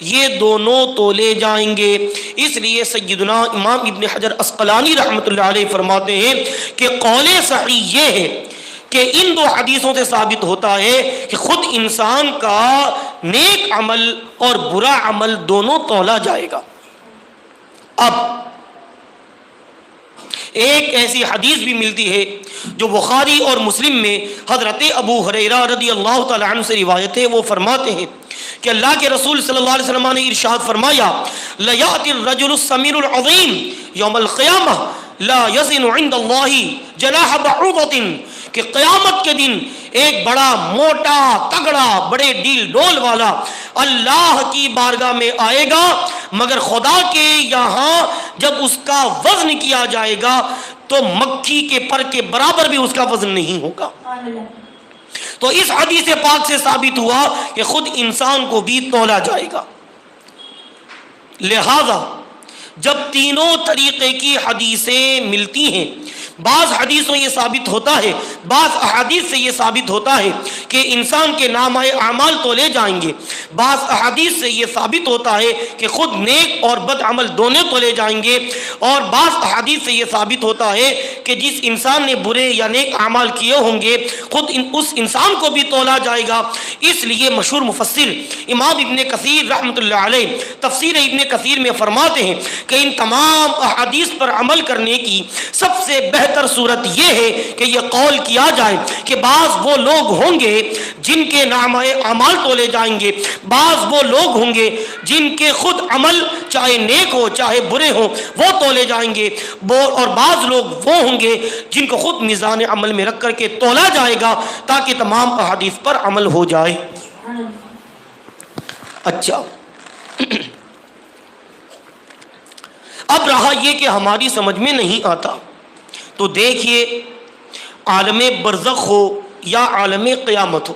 یہ دونوں تولے جائیں گے۔ اس لیے سیدنا امام ابن حجر اسقلانی رحمۃ اللہ علیہ فرماتے ہیں کہ قول صحیح یہ ہے کہ ان دو حدیثوں سے ثابت ہوتا ہے کہ خود انسان کا نیک عمل اور برا عمل دونوں تولا جائے گا۔ اب ایک ایسی حدیث بھی ملتی ہے جو بخاری اور مسلم میں حضرت ابو ہریرہ رضی اللہ تعالی عنہ سے روایت ہے۔ وہ فرماتے ہیں کہ اللہ کے رسول صلی اللہ علیہ وسلم نے ارشاد فرمایا لَيَأْتِ الرَّجُلُ السَّمِيرُ الْعَظِيمُ يَوْمَ الْقِيَامَةِ لَا يَزِنُ عِنْدَ اللَّهِ جَنَاحَ بَعُوضَةٍ، کہ قیامت کے دن ایک بڑا موٹا تگڑا بڑے ڈیل ڈول والا اللہ کی بارگاہ میں آئے گا، مگر خدا کے یہاں جب اس کا وزن کیا جائے گا تو مکھی کے پر کے برابر بھی اس کا وزن نہیں ہوگا۔ تو اس حدیث پاک سے ثابت ہوا کہ خود انسان کو بھی تولا جائے گا۔ لہذا جب تینوں طریقے کی حدیثیں ملتی ہیں، بعض حدیثوں یہ ثابت ہوتا ہے، بعض احادیث سے یہ ثابت ہوتا ہے کہ انسان کے نامہ اعمال تولے جائیں گے، بعض احادیث سے یہ ثابت ہوتا ہے کہ خود نیک اور بد عمل دونوں تولے جائیں گے، اور بعض احادیث سے یہ ثابت ہوتا ہے کہ جس انسان نے برے یا نیک اعمال کیے ہوں گے خود اس انسان کو بھی تولا جائے گا۔ اس لیے مشہور مفسر امام ابن کثیر رحمۃ اللہ علیہ تفسیر ابن کثیر میں فرماتے ہیں کہ ان تمام احادیث پر عمل کرنے کی سب سے بہتر صورت یہ ہے کہ یہ قول کیا جائے کہ بعض وہ لوگ ہوں گے جن کے نامہ اعمال تولے جائیں گے، بعض وہ لوگ ہوں گے جن کے خود عمل چاہے نیک ہو چاہے برے ہوں وہ تولے جائیں گے، اور بعض لوگ وہ ہوں گے جن کو خود میزان عمل میں رکھ کر کے تولا جائے گا تاکہ تمام احادیث پر عمل ہو جائے۔ اچھا، اب رہا یہ کہ ہماری سمجھ میں نہیں آتا، تو دیکھیے عالم برزخ ہو یا عالم قیامت ہو،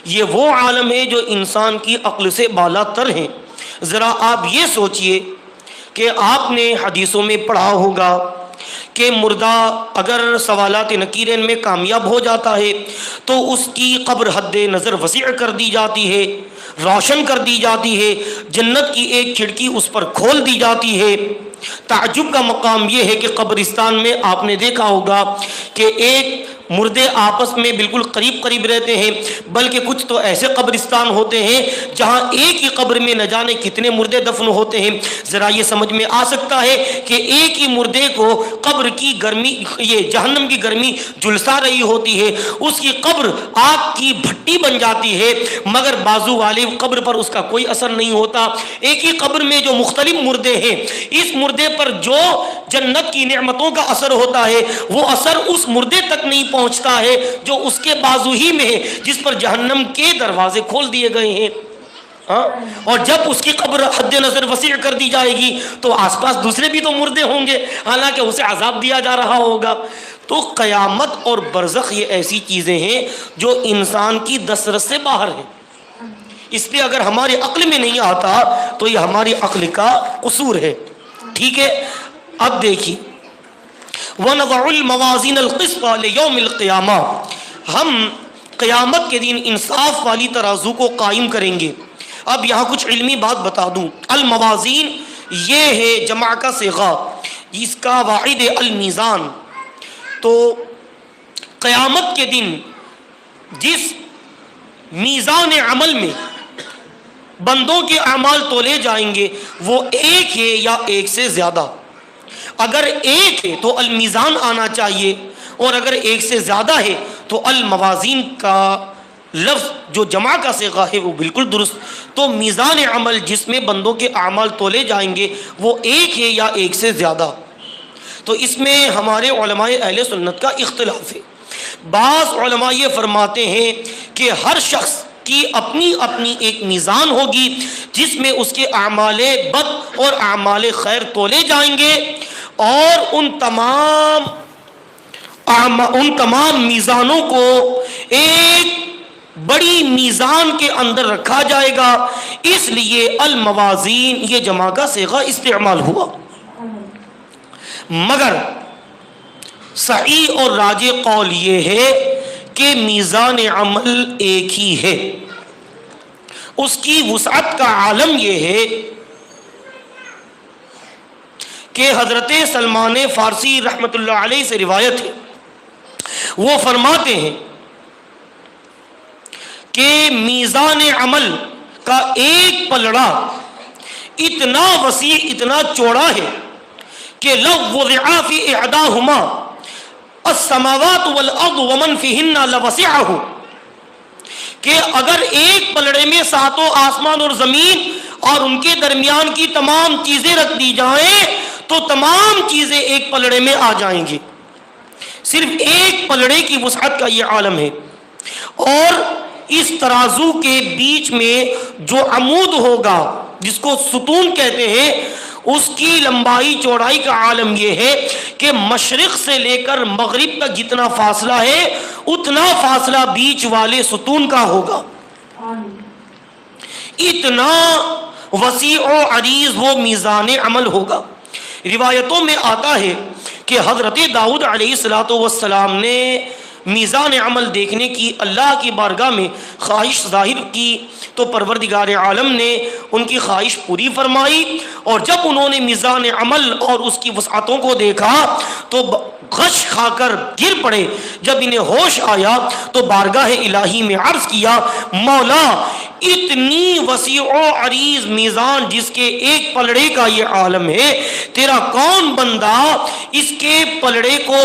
یہ وہ عالم ہے جو انسان کی عقل سے بالا تر ہیں۔ ذرا آپ یہ سوچئے کہ آپ نے حدیثوں میں پڑھا ہوگا کہ مردہ اگر سوالات نکیرین میں کامیاب ہو جاتا ہے تو اس کی قبر حد نظر وسیع کر دی جاتی ہے، روشن کر دی جاتی ہے، جنت کی ایک کھڑکی اس پر کھول دی جاتی ہے۔ تعجب کا مقام یہ ہے کہ قبرستان میں آپ نے دیکھا ہوگا کہ ایک مردے آپس میں بالکل قریب قریب رہتے ہیں، بلکہ کچھ تو ایسے قبرستان ہوتے ہیں جہاں ایک ہی قبر میں نہ جانے کتنے مردے دفن ہوتے ہیں۔ ذرا یہ سمجھ میں آ سکتا ہے کہ ایک ہی مردے کو قبر کی گرمی، یہ جہنم کی گرمی جلسا رہی ہوتی ہے، اس کی قبر آگ کی بھٹی بن جاتی ہے، مگر بازو والے قبر پر اس کا کوئی اثر نہیں ہوتا۔ ایک ہی قبر میں جو مختلف مردے ہیں، اس مردے پر جو جنت کی نعمتوں کا اثر ہوتا ہے وہ اثر اس مردے تک نہیں پہنچتا ہے جو اس کے بازو ہی میں ہے جس پر جہنم کے دروازے کھول دیے گئے ہیں۔ اور جب اس کی قبر حد نظر وسیع کر دی جائے گی تو آس پاس دوسرے بھی تو مردے ہوں گے، حالانکہ اسے عذاب دیا جا رہا ہوگا۔ تو قیامت اور برزخ یہ ایسی چیزیں ہیں جو انسان کی دسترس سے باہر ہیں، اس لیے اگر ہماری عقل میں نہیں آتا تو یہ ہماری عقل کا قصور ہے۔ ٹھیک ہے، اب دیکھیے وَنَضَعُ الْمَوَازِينَ الْقِسْطَ لِيَوْمِ الْقِيَامَةِ، ہم قیامت کے دن انصاف والی ترازو کو قائم کریں گے۔ اب یہاں کچھ علمی بات بتا دوں، الموازین یہ ہے جمع کا صیغہ، اس کا واحد المیزان۔ تو قیامت کے دن جس میزان عمل میں بندوں کے اعمال تولے جائیں گے وہ ایک ہے یا ایک سے زیادہ۔ اگر ایک ہے تو المیزان آنا چاہیے، اور اگر ایک سے زیادہ ہے تو الموازین کا لفظ جو جمع کا صیغہ ہے وہ بالکل درست۔ تو میزان عمل جس میں بندوں کے اعمال تولے جائیں گے وہ ایک ہے یا ایک سے زیادہ۔ تو اس میں ہمارے علماء اہل سنت کا اختلاف ہے۔ بعض علماء یہ فرماتے ہیں کہ ہر شخص کی اپنی اپنی ایک میزان ہوگی جس میں اس کے اعمال بد اور اعمال خیر تولے جائیں گے، اور ان تمام میزانوں کو ایک بڑی میزان کے اندر رکھا جائے گا، اس لیے الموازین یہ جمع کا صیغہ استعمال ہوا۔ مگر صحیح اور راجح قول یہ ہے کہ میزان عمل ایک ہی ہے، اس کی وسعت کا عالم یہ ہے کہ حضرت سلمان فارسی رحمۃ اللہ علیہ سے روایت ہے، وہ فرماتے ہیں کہ میزان عمل کا ایک پلڑا اتنا وسیع اتنا چوڑا ہے کہ لو وضع فی احداہما السماوات والارض ومن فیہن لوسعہ، کہ اگر ایک پلڑے میں ساتوں آسمان اور زمین اور ان کے درمیان کی تمام چیزیں رکھ دی جائیں تو تمام چیزیں ایک پلڑے میں آ جائیں گی۔ صرف ایک پلڑے کی وسعت کا یہ عالم ہے، اور اس ترازو کے بیچ میں جو عمود ہوگا جس کو ستون کہتے ہیں، اس کی لمبائی چوڑائی کا عالم یہ ہے کہ مشرق سے لے کر مغرب تک جتنا فاصلہ ہے اتنا فاصلہ بیچ والے ستون کا ہوگا. اتنا وسیع و عریض وہ میزان عمل ہوگا. روایتوں میں آتا ہے کہ حضرت داؤد علیہ السلام نے میزان عمل دیکھنے کی اللہ کی بارگاہ میں خواہش ظاہر کی تو پروردگار عالم نے ان کی خواہش پوری فرمائی، اور جب انہوں نے میزان عمل اور اس کی وسعتوں کو دیکھا تو غش کھا کر گر پڑے. جب انہیں ہوش آیا تو بارگاہ الہی میں عرض کیا، مولا اتنی وسیع و عریض میزان جس کے ایک پلڑے کا یہ عالم ہے، تیرا کون بندہ اس کے پلڑے کو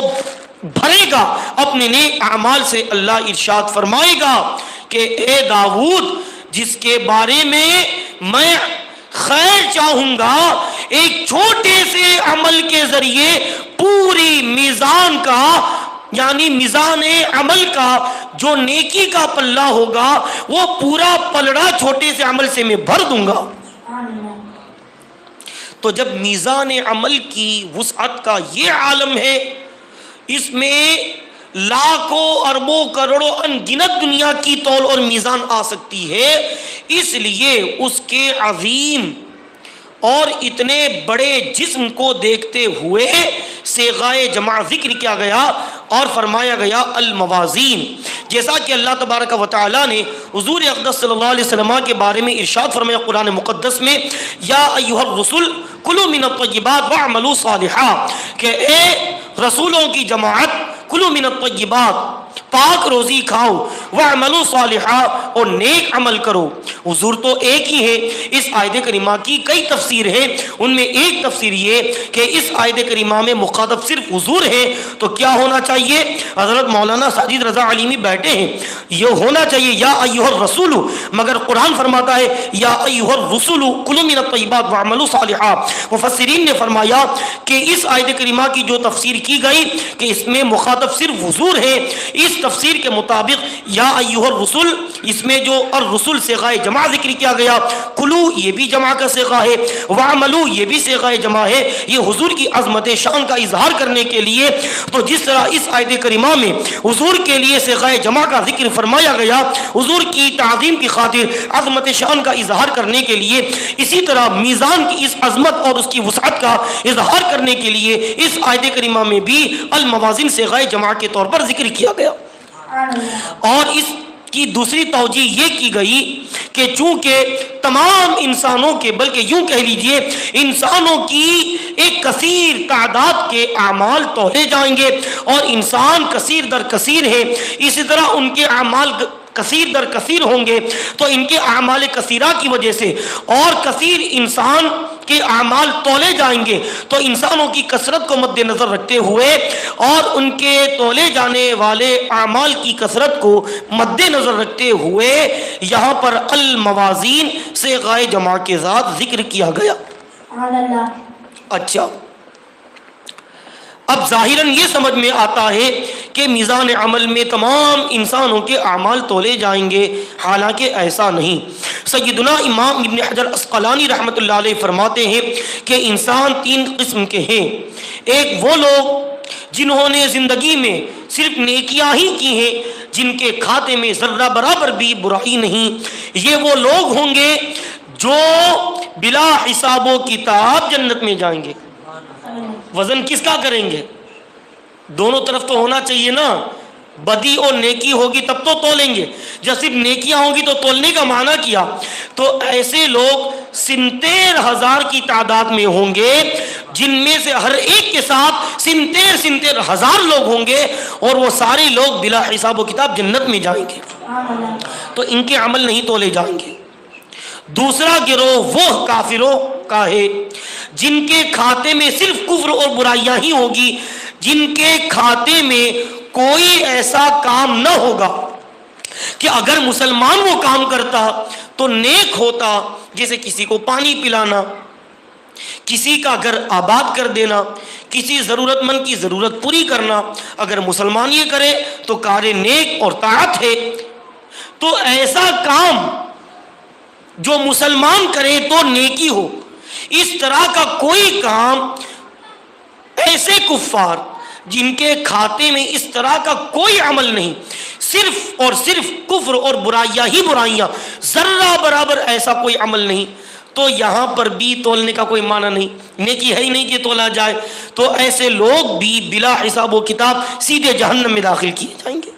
بھرے گا اپنے نیک اعمال سے؟ اللہ ارشاد فرمائے گا کہ اے داؤد، جس کے بارے میں میں خیر چاہوں گا، ایک چھوٹے سے عمل کے ذریعے پوری میزان کا، یعنی میزان عمل کا جو نیکی کا پلہ ہوگا وہ پورا پلڑا چھوٹے سے عمل سے میں بھر دوں گا. تو جب میزان عمل کی وسعت کا یہ عالم ہے، اس میں لاکھوں اربوں کروڑوں ان گنت دنیا کی تول اور میزان آ سکتی ہے، اس لیے اس کے عظیم اور اتنے بڑے جسم کو دیکھتے ہوئے صیغہ جمع ذکر کیا گیا اور فرمایا گیا الموازین. جیسا کہ اللہ تبارک و تعالی نے حضور اقدس صلی اللہ علیہ وسلم کے بارے میں ارشاد فرمایا قرآن مقدس میں، یا ایھا الرسل کلوا من الطیبات واعملوا صالحا، کہ اے رسولوں کی جماعت، کلوا من الطیبات، پاک روزی کھاؤ، واعملوا صالحا، اور نیک عمل کرو. حضور تو ایک ہی ہے. اس آیت کریمہ کی کئی تفسیر ہے، ان میں ایک تفسیر یہ کہ اس آیت کریمہ میں مخاطب صرف حضور ہے. تو کیا ہونا چاہیے؟ حضرت مولانا ساجد رضا علیمی بیٹھے ہیں، یہ ہونا چاہیے یا ایھا الرسول، مگر قرآن فرماتا ہے یا ایھا الرسول کلوا من الطیبات واعملوا صالحا. مفسرین نے فرمایا کہ اس آیت کریمہ کی جو تفسیر کی گئی کہ اس میں مخاطب صرف حضور ہے، اس تفسیر کے مطابق یا ایھا الرسل، اس میں جو الرسل صیغہ جمع ذکر کیا گیا، کلو یہ بھی جمع کا صیغہ ہے، واعملو یہ بھی صیغہ جمع ہے، یہ حضور کی عظمت شان کا اظہار کرنے کے لیے. تو جس طرح اس آیت کریمہ میں حضور کے لیے صیغہ جمع کا ذکر فرمایا گیا حضور کی تعظیم کی خاطر، عظمت شان کا اظہار کرنے کے لیے، اسی طرح میزان کی اس عظمت اور اس کی وسعت کا اظہار کرنے کے لیے اس آیت کریمہ میں بھی الموازن صیغہ جمع کے طور پر ذکر کیا گیا. اور اس کی دوسری توجہ یہ کی گئی کہ چونکہ تمام انسانوں کے، بلکہ یوں کہہ لیجئے انسانوں کی ایک کثیر تعداد کے اعمال تولے جائیں گے، اور انسان کثیر در کثیر ہے، اسی طرح ان کے اعمال کثیر در کثیر ہوں گے. تو ان کے اعمال کثیرہ کی وجہ سے اور کثیر انسان کے اعمال تولے جائیں گے، تو انسانوں کی کثرت کو مد نظر رکھتے ہوئے اور ان کے تولے جانے والے اعمال کی کثرت کو مد نظر رکھتے ہوئے یہاں پر الموازین صیغہ جمع کے ذات ذکر کیا گیا. اچھا، اب ظاہراً یہ سمجھ میں آتا ہے کہ میزان عمل میں تمام انسانوں کے اعمال تولے جائیں گے، حالانکہ ایسا نہیں. سیدنا امام ابن حجر اسقلانی رحمۃ اللہ علیہ فرماتے ہیں کہ انسان تین قسم کے ہیں. ایک وہ لوگ جنہوں نے زندگی میں صرف نیکیاں ہی کی ہیں، جن کے کھاتے میں ذرہ برابر بھی برائی نہیں. یہ وہ لوگ ہوں گے جو بلا حساب و کتاب جنت میں جائیں گے. وزن کس کا کریں گے؟ دونوں طرف تو ہونا چاہیے نا، بدی اور نیکی ہوگی تب تو تولیں گے. جب صرف نیکیاں ہوگی تو تولنے کا معنی کیا؟ تو ایسے لوگ 67,000 کی تعداد میں ہوں گے، جن میں سے ہر ایک کے ساتھ 67,000 لوگ ہوں گے، اور وہ سارے لوگ بلا حساب و کتاب جنت میں جائیں گے. تو ان کے عمل نہیں تولے جائیں گے. دوسرا گروہ وہ کافروں کا ہے جن کے کھاتے میں صرف کفر اور برائیاں ہی ہوگی، جن کے کھاتے میں کوئی ایسا کام نہ ہوگا کہ اگر مسلمان وہ کام کرتا تو نیک ہوتا، جیسے کسی کو پانی پلانا، کسی کا گھر آباد کر دینا، کسی ضرورت مند کی ضرورت پوری کرنا، اگر مسلمان یہ کرے تو کار نیک اور طاعت ہے۔ تو ایسا کام جو مسلمان کرے تو نیکی ہو، اس طرح کا کوئی کام ایسے کفار جن کے کھاتے میں اس طرح کا کوئی عمل نہیں، صرف اور صرف کفر اور برائیاں ہی برائیاں، ذرہ برابر ایسا کوئی عمل نہیں، تو یہاں پر بھی تولنے کا کوئی معنی نہیں، نیکی ہے ہی نہیں کہ تولا جائے، تو ایسے لوگ بھی بلا حساب و کتاب سیدھے جہنم میں داخل کیے جائیں گے۔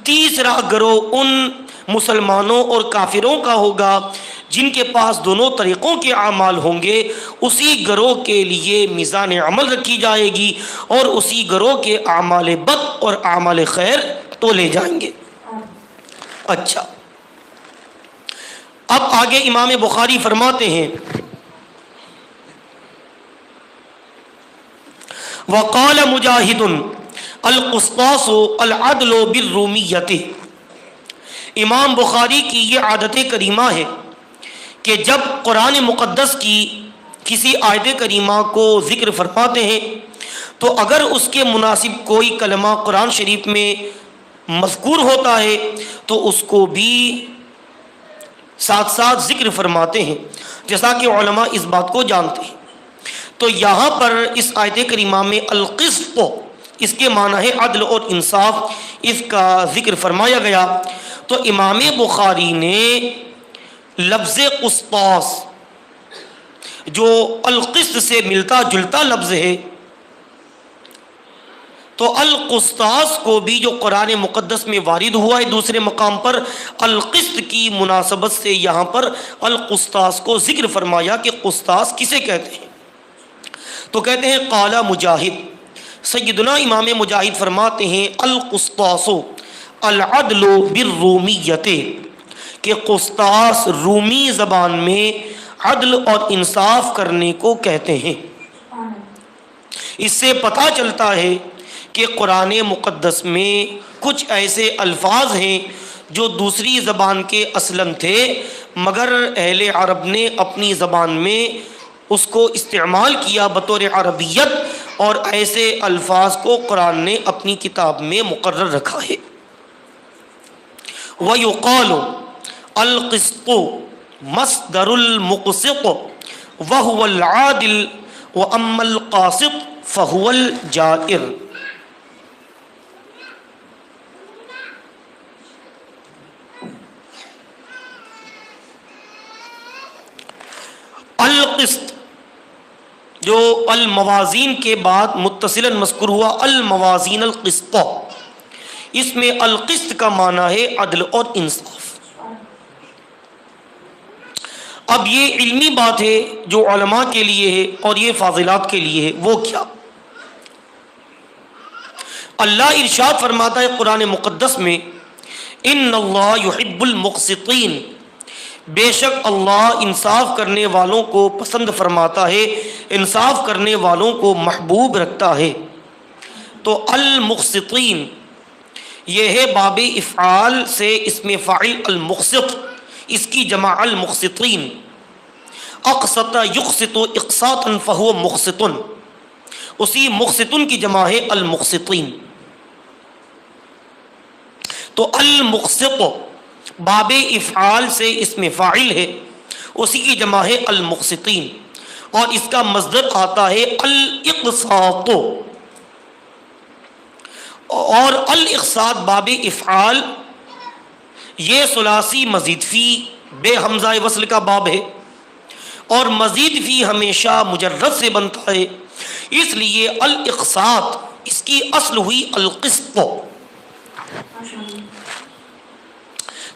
تیسرا گروہ ان مسلمانوں اور کافروں کا ہوگا جن کے پاس دونوں طریقوں کے اعمال ہوں گے، اسی گروہ کے لیے میزان عمل رکھی جائے گی اور اسی گروہ کے اعمال بد اور اعمال خیر تولے جائیں گے۔ اچھا، اب آگے امام بخاری فرماتے ہیں وقال مجاہد القسطاس العدل بالرومیۃ۔ امام بخاری کی یہ عادت کریمہ ہے کہ جب قرآن مقدس کی کسی آیت کریمہ کو ذکر فرماتے ہیں تو اگر اس کے مناسب کوئی کلمہ قرآن شریف میں مذکور ہوتا ہے تو اس کو بھی ساتھ ساتھ ذکر فرماتے ہیں، جیسا کہ علماء اس بات کو جانتے ہیں۔ تو یہاں پر اس آیت کریمہ میں القسط، اس کے معنی ہے عدل اور انصاف، اس کا ذکر فرمایا گیا۔ تو امام بخاری نے لفظ قسطاس جو القسط سے ملتا جلتا لفظ ہے، تو القسطاس کو بھی جو قرآن مقدس میں وارد ہوا ہے دوسرے مقام پر، القسط کی مناسبت سے یہاں پر القسطاس کو ذکر فرمایا کہ قسطاس کسے کہتے ہیں۔ تو کہتے ہیں قال مجاہد، سیدنا امام مجاہد فرماتے ہیں القسطاس العدل بالرومیۃ، کہ قسطاس رومی زبان میں عدل اور انصاف کرنے کو کہتے ہیں۔ اس سے پتہ چلتا ہے کہ قرآن مقدس میں کچھ ایسے الفاظ ہیں جو دوسری زبان کے اصلاً تھے، مگر اہل عرب نے اپنی زبان میں اس کو استعمال کیا بطور عربیت، اور ایسے الفاظ کو قرآن نے اپنی کتاب میں مقرر رکھا ہے۔ وَيُقَالُ الْقِسْطُ مصدر المقسط وهو العادل وأما القاسط فهو الجائر۔ القسط جو الموازین کے بعد متصلا مذکور ہوا، الموازین القسط، اس میں القسط کا معنی ہے عدل اور انصاف۔ اب یہ علمی بات ہے جو علماء کے لیے ہے اور یہ فاضلات کے لیے ہے، وہ کیا؟ اللہ ارشاد فرماتا ہے قرآن مقدس میں ان اللہ یحب المقسطین، بے شک اللہ انصاف کرنے والوں کو پسند فرماتا ہے، انصاف کرنے والوں کو محبوب رکھتا ہے۔ تو المقسطین یہ ہے باب افعال سے اسم فاعل المقسط، اس کی جمع المقسطین، اقسط یقسط اقساطا فہو مقسط، اسی مقسطن کی جمع ہے المقسطین۔ تو المقسط باب افعال سے اسم فاعل ہے، اسی کی جمع ہے المقسطین، اور اس کا مصدر آتا ہے الاقساط، اور الاقساط باب افعال یہ ثلاثی مزید فی بے حمزہ وصل کا باب ہے، اور مزید فی ہمیشہ مجرد سے بنتا ہے، اس لیے الاقساط اس کی اصل ہوئی القسط۔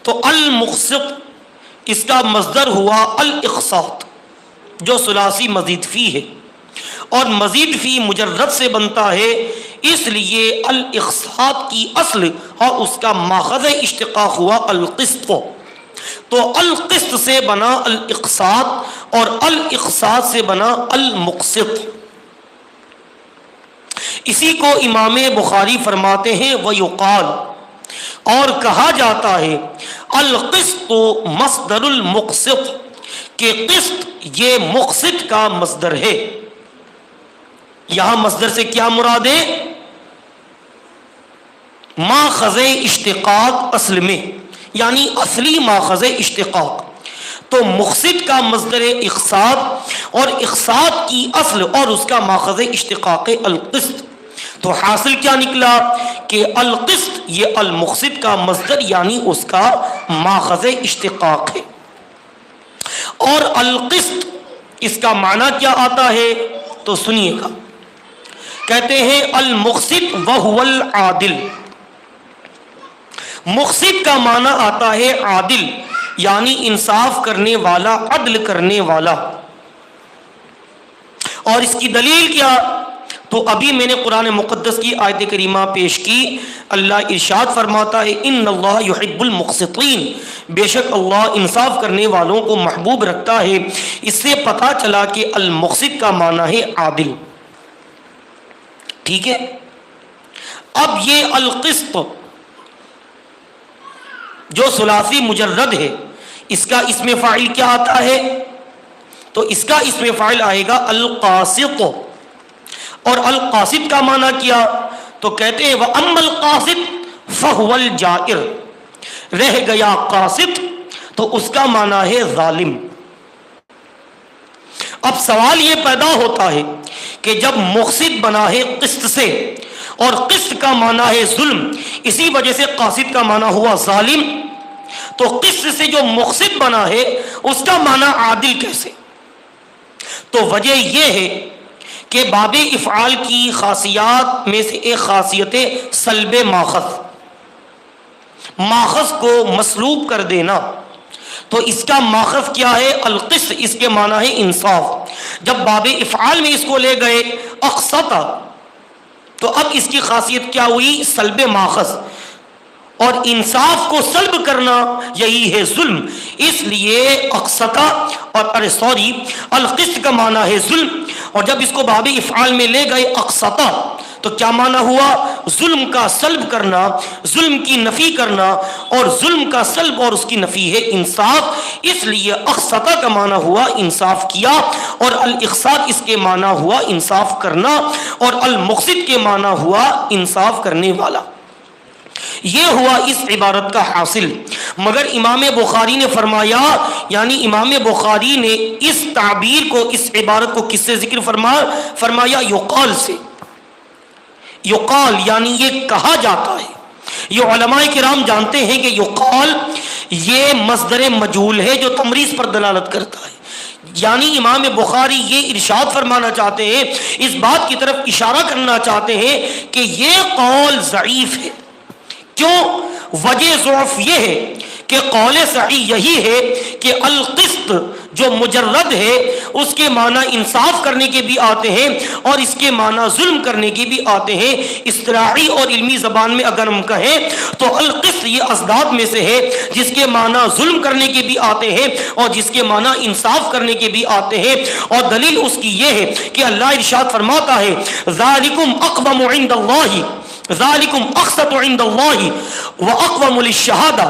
تو المقسط اس کا مصدر ہوا الاقساط جو ثلاثی مزید فی ہے، اور مزید فی مجرد سے بنتا ہے، اس لیے الاقساط کی اصل اور اس کا ماخذ اشتقاق ہوا القسط۔ تو القسط سے بنا الاقساط اور الاقساط سے بنا المقسط۔ اسی کو امام بخاری فرماتے ہیں ویقال، اور کہا جاتا ہے القسط مصدر المقسط، کہ قسط یہ مقسط کا مصدر ہے. یہاں مصدر سے کیا مراد ہے؟ ماخذ اشتقاق اصل میں، یعنی اصلی ماخذ اشتقاق. تو مقسط کا مصدر اقساط، اور اقساط کی اصل اور اس کا ماخذ اشتقاق القسط. تو حاصل کیا نکلا کہ القسط یہ المقسط کا مصدر یعنی اس کا ماخذ اشتقاق ہے. اور القسط اس کا معنی کیا آتا ہے تو سنیے گا. کہتے ہیں المقسط وہو العادل. مقسط کا معنی آتا ہے عادل، یعنی انصاف کرنے والا، عدل کرنے والا. اور اس کی دلیل کیا؟ تو ابھی میں نے قرآن مقدس کی آیت کریمہ پیش کی. اللہ ارشاد فرماتا ہے ان اللہ یحب المقسطین، بے شک اللہ انصاف کرنے والوں کو محبوب رکھتا ہے. اس سے پتہ چلا کہ المقسط کا معنی ہے عادل. ٹھیک ہے. اب یہ القسط جو ثلاثی مجرد ہے، اس کا اسم فاعل کیا آتا ہے؟ تو اس کا اسم فاعل آئے گا القاسط. اور القاسط کا معنی کیا؟ تو کہتے ہیں وَأَمَّا الْقَاسِطُ فَهُوَ الْجَائِرُ. رہ گیا قاسط تو اس کا معنی ہے ظالم. اب سوال یہ پیدا ہوتا ہے کہ جب مقسط بنا ہے قسط سے اور قسط کا معنی ہے ظلم، اسی وجہ سے قاسط کا معنی ہوا ظالم، تو قسط سے جو مقسط بنا ہے اس کا معنی عادل کیسے؟ تو وجہ یہ ہے کہ باب افعال کی خاصیات میں سے ایک خاصیت ہے سلب ماخذ، ماخذ کو مسلوب کر دینا. تو اس کا ماخذ کیا ہے؟ القسط. اس کے معنی ہے انصاف. جب باب افعال میں اس کو لے گئے اقسط، تو اب اس کی خاصیت کیا ہوئی؟ سلب ماخذ. اور انصاف کو سلب کرنا یہی ہے ظلم. اس لیے اقسط القسط کا معنی ہے ظلم. اور جب اس کو باب افعال میں لے گئے اقسط، تو کیا معنی ہوا؟ ظلم کا سلب کرنا، ظلم کی نفی کرنا. اور ظلم کا سلب اور اس کی نفی ہے انصاف. اس لیے اقسط کا معنی ہوا انصاف کیا، اور الاقساط اس کے معنی ہوا انصاف کرنا، اور المقسط کے معنی ہوا انصاف کرنے والا. یہ ہوا اس عبارت کا حاصل. مگر امام بخاری نے فرمایا، یعنی امام بخاری نے اس تعبیر کو، اس عبارت کو کس سے ذکر فرمایا؟ یقال سے. یقال یعنی یہ کہا جاتا ہے. یہ علماء کرام جانتے ہیں کہ یقال یہ مصدر مجہول ہے جو تمریز پر دلالت کرتا ہے. یعنی امام بخاری یہ ارشاد فرمانا چاہتے ہیں، اس بات کی طرف اشارہ کرنا چاہتے ہیں کہ یہ قول ضعیف ہے. کیوں؟ وجہ ضعف یہ ہے کہ قول صحیح یہی ہے کہ القسط جو مجرد ہے اس کے معنی انصاف کرنے کے بھی آتے ہیں اور اس کے معنی ظلم کرنے کے بھی آتے ہیں. اصطلاحی اور علمی زبان میں اگر ہم کہیں تو القسط یہ ازداد میں سے ہے جس کے معنی ظلم کرنے کے بھی آتے ہیں اور جس کے معنی انصاف کرنے کے بھی آتے ہیں. اور دلیل اس کی یہ ہے کہ اللہ ارشاد فرماتا ہے ذالکم اقوم عند اللہ، ذالکم اقسط عند اللہ واقوم للشہادہ،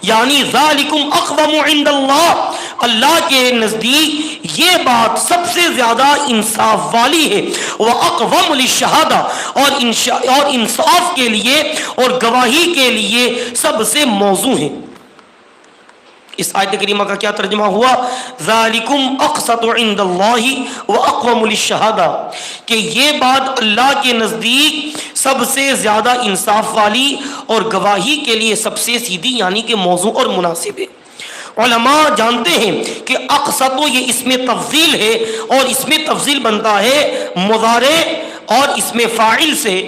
یعنی ذالکم اقوم عند اللہ، اللہ کے نزدیک یہ بات سب سے زیادہ انصاف والی ہے. واقوم للشہادہ، اور انصاف کے لیے اور گواہی کے لیے سب سے موزوں ہے. اس آیت کریمہ کا کیا ترجمہ ہوا؟ ذالکم اقسط عند اللہ واقوم للشہادہ، کہ یہ بات اللہ کے نزدیک سب سے زیادہ انصاف والی اور گواہی کے لیے سب سے سیدھی یعنی کہ موضوع اور مناسب ہے. علماء جانتے ہیں کہ اقسط یہ اسم تفضیل ہے اور اسم تفضیل بنتا ہے مضارع اور اسم فاعل سے.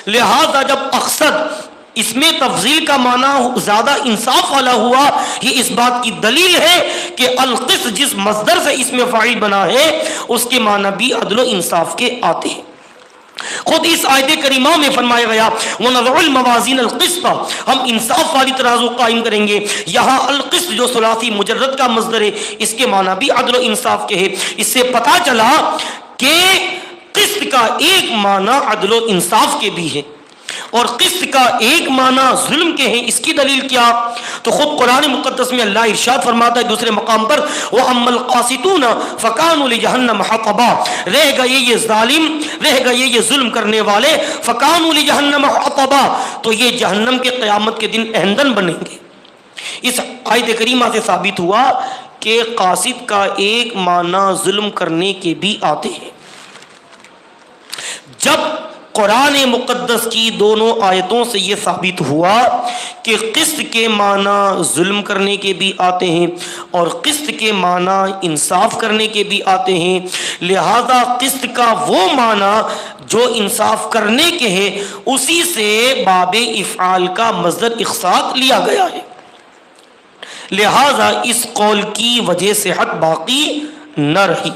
لہذا جب اقسط اس میں تفضیل کا معنی زیادہ انصاف والا ہوا، یہ اس بات کی دلیل ہے کہ القسط جس مصدر سے اس میں فاعل بنا ہے اس کے معنی بھی عدل و انصاف کے آتے ہیں. خود اس آیت کریمہ میں فرمایا گیا وَنَضَعُ الْمَوَازِينَ الْقِسْطَ، ہم انصاف والی ترازو قائم کریں گے. یہاں القسط جو ثلاثی مجرد کا مصدر ہے اس کے معنی بھی عدل و انصاف کے ہے. اس سے پتہ چلا کہ قسط کا ایک معنی عدل و انصاف کے بھی ہے. اور قسط کا ایک معنی ظلم کے ہیں، اس کی دلیل کیا؟ تو خود قرآن مقدس میں اللہ ارشاد فرماتا ہے دوسرے مقام پر وَأَمَّا الْقَاسِطُونَ فَكَانُوا لِجَهَنَّمَ حَطَبًا، رہ گئے یہ ظالم، رہ گئے یہ ظلم کرنے والے، فَكَانُوا لِجَهَنَّمَ حَطَبًا، تو یہ جہنم کے قیامت کے دن ایندھن بنیں گے۔ اس آیت کریمہ سے ثابت ہوا کہ قاصد کا ایک معنی ظلم کرنے کے بھی آتے ہیں۔ جب قرآن مقدس کی دونوں آیتوں سے یہ ثابت ہوا کہ قسط کے معنی ظلم کرنے کے بھی آتے ہیں اور قسط کے معنی انصاف کرنے کے بھی آتے ہیں، لہذا قسط کا وہ معنی جو انصاف کرنے کے ہیں اسی سے باب افعال کا مصدر اخصاص لیا گیا ہے، لہذا اس قول کی وجہ صحت باقی نہ رہی۔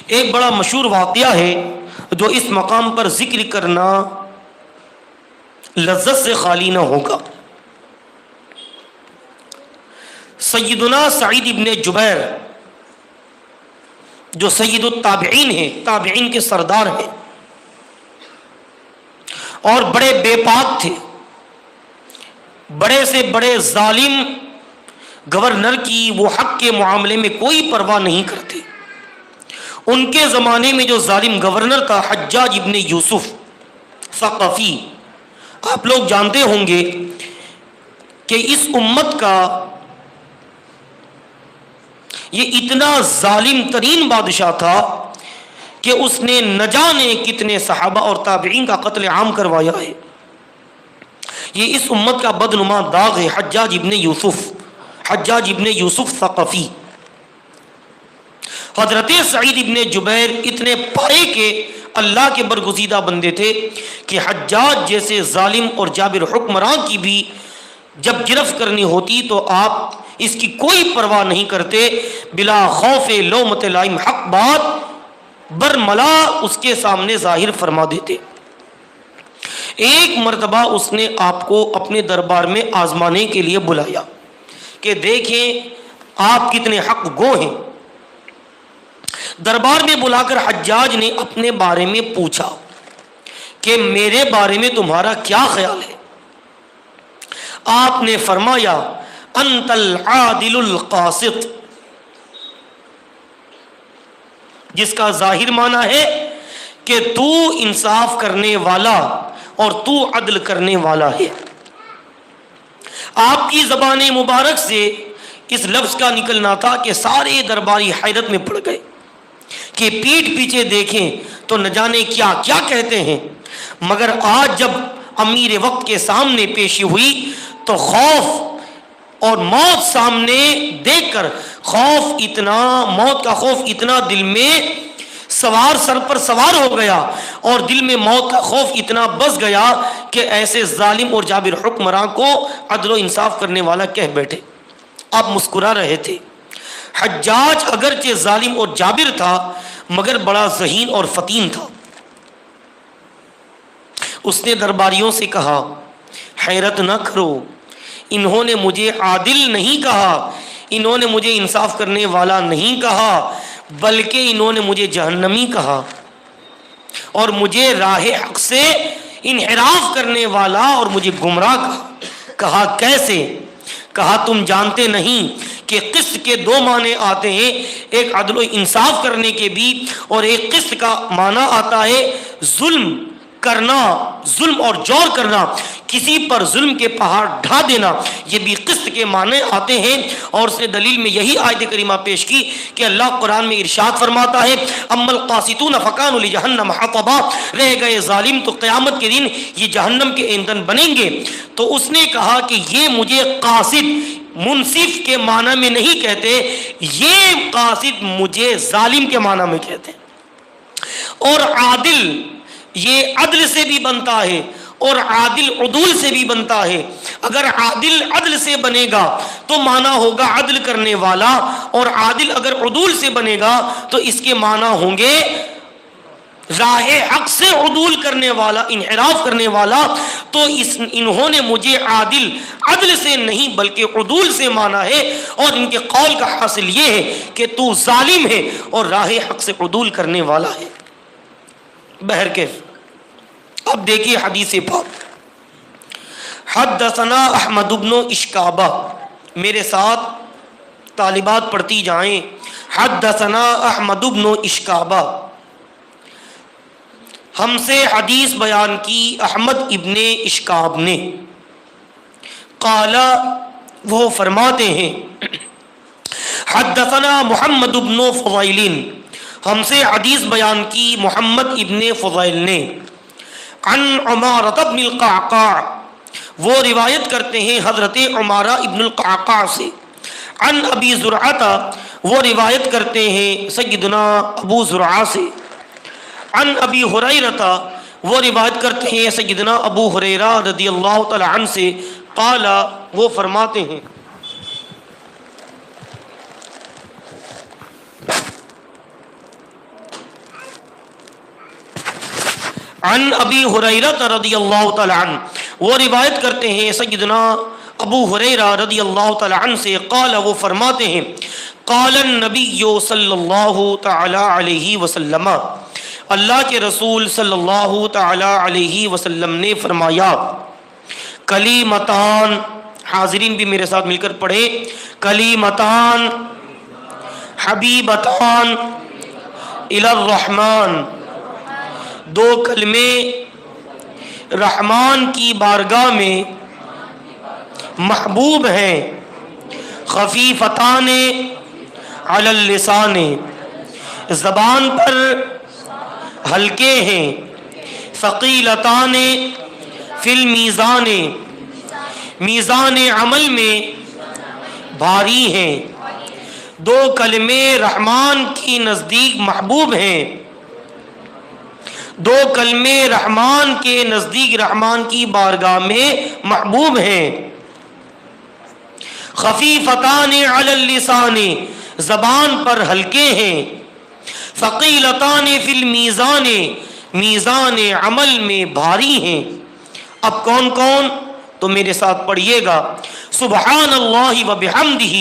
ایک بڑا مشہور واقعہ ہے جو اس مقام پر ذکر کرنا لذت سے خالی نہ ہوگا۔ سیدنا سعید ابن جبیر جو سید التابعین ہیں، تابعین کے سردار ہیں اور بڑے بے باک تھے، بڑے سے بڑے ظالم گورنر کی وہ حق کے معاملے میں کوئی پرواہ نہیں کرتے۔ ان کے زمانے میں جو ظالم گورنر تھا حجاج ابن یوسف ثقفی، آپ لوگ جانتے ہوں گے کہ اس امت کا یہ اتنا ظالم ترین بادشاہ تھا کہ اس نے نہ جانے کتنے صحابہ اور تابعین کا قتل عام کروایا ہے۔ یہ اس امت کا بدنما داغ ہے، حجاج ابن یوسف ثقفی۔ حضرت سعید ابن جبیر اتنے پائے کے اللہ کے برگزیدہ بندے تھے کہ حجاج جیسے ظالم اور جابر حکمران کی بھی جب گرفت کرنی ہوتی تو آپ اس کی کوئی پرواہ نہیں کرتے، بلا خوف لومۃ لائم حق بات برملا اس کے سامنے ظاہر فرما دیتے۔ ایک مرتبہ اس نے آپ کو اپنے دربار میں آزمانے کے لیے بلایا کہ دیکھیں آپ کتنے حق گو ہیں۔ دربار میں بلا کر حجاج نے اپنے بارے میں پوچھا کہ میرے بارے میں تمہارا کیا خیال ہے؟ آپ نے فرمایا انت العادل القاسط، جس کا ظاہر معنی ہے کہ تو انصاف کرنے والا اور تو عدل کرنے والا ہے۔ آپ کی زبان مبارک سے اس لفظ کا نکلنا تھا کہ سارے درباری حیرت میں پڑ گئے کہ پیٹھ پیچھے دیکھیں تو نہ جانے کیا کیا کہتے ہیں، مگر آج جب امیر وقت کے سامنے پیشی ہوئی تو خوف اور موت سامنے دیکھ کر موت کا خوف اتنا دل میں سر پر سوار ہو گیا اور دل میں موت کا خوف اتنا بس گیا کہ ایسے ظالم اور جابر حکمراں کو عدل و انصاف کرنے والا کہہ بیٹھے۔ آپ مسکرا رہے تھے۔ حجاج اگرچہ ظالم اور جابر تھا مگر بڑا ذہین اور فطین تھا۔ اس نے درباریوں سے کہا حیرت نہ کرو، انہوں نے مجھے عادل نہیں کہا، انہوں نے مجھے انصاف کرنے والا نہیں کہا، بلکہ انہوں نے مجھے جہنمی کہا اور مجھے راہ حق سے انحراف کرنے والا اور مجھے گمراہ کہا۔ کیسے؟ کہا تم جانتے نہیں کہ قسط کے دو معنی آتے ہیں، ایک عدل و انصاف کرنے کے بھی، اور ایک قسط کا معنی آتا ہے ظلم کرنا، ظلم اور جور کرنا، کسی پر ظلم کے پہاڑ ڈھا دینا، یہ بھی قسط کے معنی آتے ہیں۔ اور اس نے دلیل میں یہی آیت کریمہ پیش کی کہ اللہ قرآن میں ارشاد فرماتا ہے اما القاسطون فکانوا لجہنم حطبا، رہ گئے ظالم تو قیامت کے دن یہ جہنم کے ایندھن بنیں گے۔ تو اس نے کہا کہ یہ مجھے قاصد منصف کے معنی میں نہیں کہتے، یہ قاصد مجھے ظالم کے معنی میں کہتے ہیں۔ اور عادل یہ عدل سے بھی بنتا ہے اور عادل عدول سے بھی بنتا ہے۔ اگر عادل عدل سے بنے گا تو معنی ہوگا عدل کرنے والا، اور عادل اگر عدول سے بنے گا تو اس کے معنی ہوں گے راہ حق سے عدول کرنے والا، انحراف کرنے والا۔ تو انہوں نے مجھے عدل سے نہیں بلکہ عدول سے مانا ہے، اور ان کے قول کا حاصل یہ ہے کہ تو ظالم ہے اور راہ حق سے عدول کرنے والا ہے۔ بہرکیف اب دیکھیے حدیث پاک، حدثنا احمد بن اشکابہ، میرے ساتھ طالبات پڑھتی جائیں، حدثنا احمد بن اشکابہ، ہم سے حدیث بیان کی احمد ابن اشکاب نے، قال وہ فرماتے ہیں، حدثنا محمد بن فضیل، ہم سے حدیث بیان کی محمد ابن فضیل نے، عن عمارۃ بن القعقاع، وہ روایت کرتے ہیں حضرت عمارہ ابن القعقاع سے، عن ابی زرعۃ، وہ روایت کرتے ہیں سیدنا ابو زرعہ سے، عن ابی ہریرہ، وہ روایت کرتے ہیں سیدنا ابو ہریرہ رضی اللہ تعالی عنہ سے، قال، وہ فرماتے ہیں، عن ابی ہریرہ رضی اللہ تعالی عنہ، وہ روایت کرتے ہیں سیدنا ابو ہریرہ رضی اللہ تعالی عنہ سے، قال، وہ فرماتے ہیں، قال النبی صلی اللہ تعالی علیہ وسلم، اللہ کے رسول صلی اللہ تعالی علیہ وسلم نے فرمایا، کلیمتان، حاضرین بھی میرے ساتھ مل کر پڑھے، کلیمتان حبیبتان الی الرحمن، دو کلمے رحمان کی بارگاہ میں محبوب ہیں، خفیفتان علی اللسان، زبان پر ہلکے ہیں، ثقیلتان فی المیزان، میزان عمل میں بھاری ہیں، دو کلمے رحمان کی نزدیک محبوب ہیں، دو کلمے رحمان کے نزدیک رحمان کی بارگاہ میں محبوب ہیں، خفیفتان علی اللسان، زبان پر ہلکے ہیں، ثقیلتان فی المیزان، میزان عمل میں بھاری ہیں۔ اب کون کون؟ تو میرے ساتھ پڑھیے گا، سبحان اللہ و بحمدہ،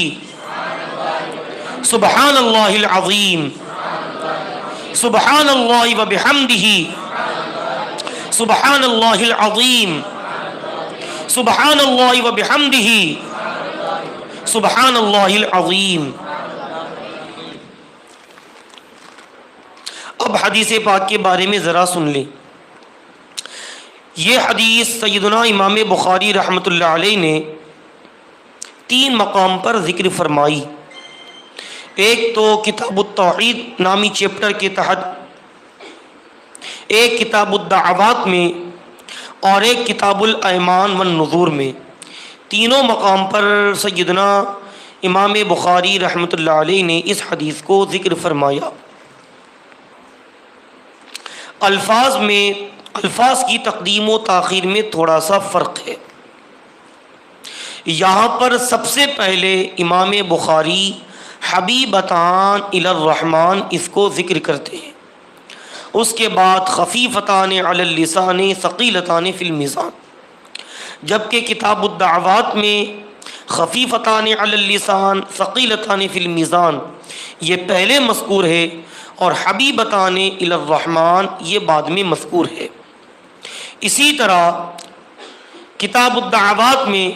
سبحان اللہ العظیم، سبحان اللہ و بحمدہ، سبحان اللہ العظیم، سبحان اللہ و بحمدہ، سبحان اللہ العظیم۔ اب حدیث پاک کے بارے میں ذرا سن لیں۔ یہ حدیث سیدنا امام بخاری رحمۃ اللہ علیہ نے 3 مقام پر ذکر فرمائی، ایک تو کتاب التوحید نامی چیپٹر کے تحت، ایک کتاب الدعوات میں، اور ایک کتاب الایمان والنذور میں، تینوں مقام پر سیدنا امام بخاری رحمۃ اللہ علیہ نے اس حدیث کو ذکر فرمایا۔ الفاظ کی تقدیم و تاخیر میں تھوڑا سا فرق ہے۔ یہاں پر سب سے پہلے امام بخاری حبیبتان الی الرحمن اس کو ذکر کرتے ہیں، اس کے بعد خفیفتان علی اللسان ثقیلتان فی المیزان، جبکہ کتاب الدعوات میں خفیفتان علی اللسان ثقیلتان فی المیزان یہ پہلے مذکور ہے، اور حبیبتان الی الرحمن یہ بعد میں مذکور ہے۔ اسی طرح کتاب الدعوات میں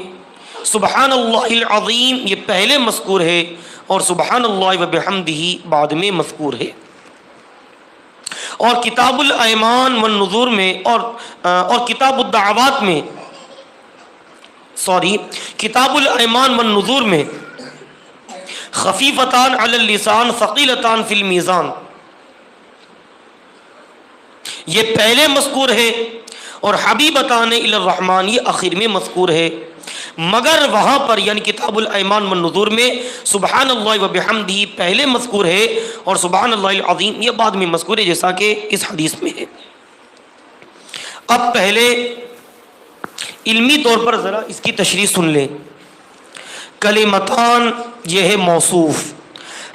سبحان اللہ العظیم یہ پہلے مذکور ہے، اور سبحان اللہ و بحمدہ بعد میں مذکور ہے۔ اور کتاب الایمان والنذور میں اور کتاب الدعوات میں کتاب الایمان والنذور میں خفیفتان علی اللسان ثقیلتان فی المیزان یہ پہلے مذکور ہے، اور حبیبتان الی الرحمن یہ آخر میں مذکور ہے، مگر وہاں پر یعنی کتاب الایمان والنذور میں سبحان اللہ و بحمدہ پہلے مذکور ہے، اور سبحان اللہ العظیم یہ بعد میں مذکور ہے، جیسا کہ اس حدیث میں ہے۔ اب پہلے علمی طور پر ذرا اس کی تشریح سن لیں۔ کلمتان یہ ہے موصوف،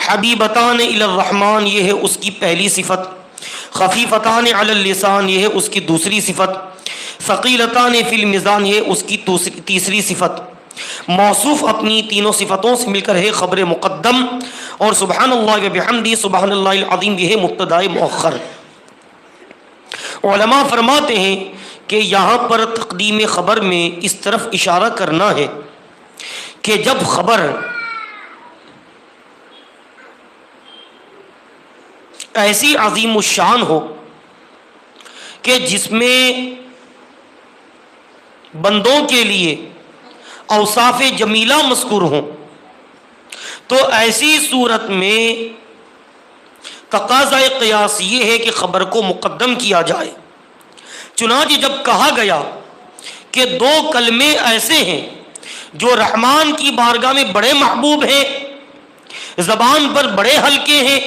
حبیبتان الی الرحمن یہ ہے اس کی پہلی صفت، خفیفتان علی اللسان یہ ہے اس کی دوسری صفت، ثقیلتان فی المیزان یہ اس کی تیسری صفت۔ موصوف اپنی تینوں صفتوں سے مل کر ہے خبر مقدم، اور سبحان اللہ و بحمدہ سبحان اللہ العظیم یہ ہے مبتدا مؤخر۔ علماء فرماتے ہیں کہ یہاں پر تقدیم خبر میں اس طرف اشارہ کرنا ہے کہ جب خبر ایسی عظیم الشان ہو کہ جس میں بندوں کے لیے اوصاف جمیلہ مذکور ہوں، تو ایسی صورت میں تقاضا قیاس یہ ہے کہ خبر کو مقدم کیا جائے۔ چنانچہ جب کہا گیا کہ دو کلمے ایسے ہیں جو رحمان کی بارگاہ میں بڑے محبوب ہیں، زبان پر بڑے ہلکے ہیں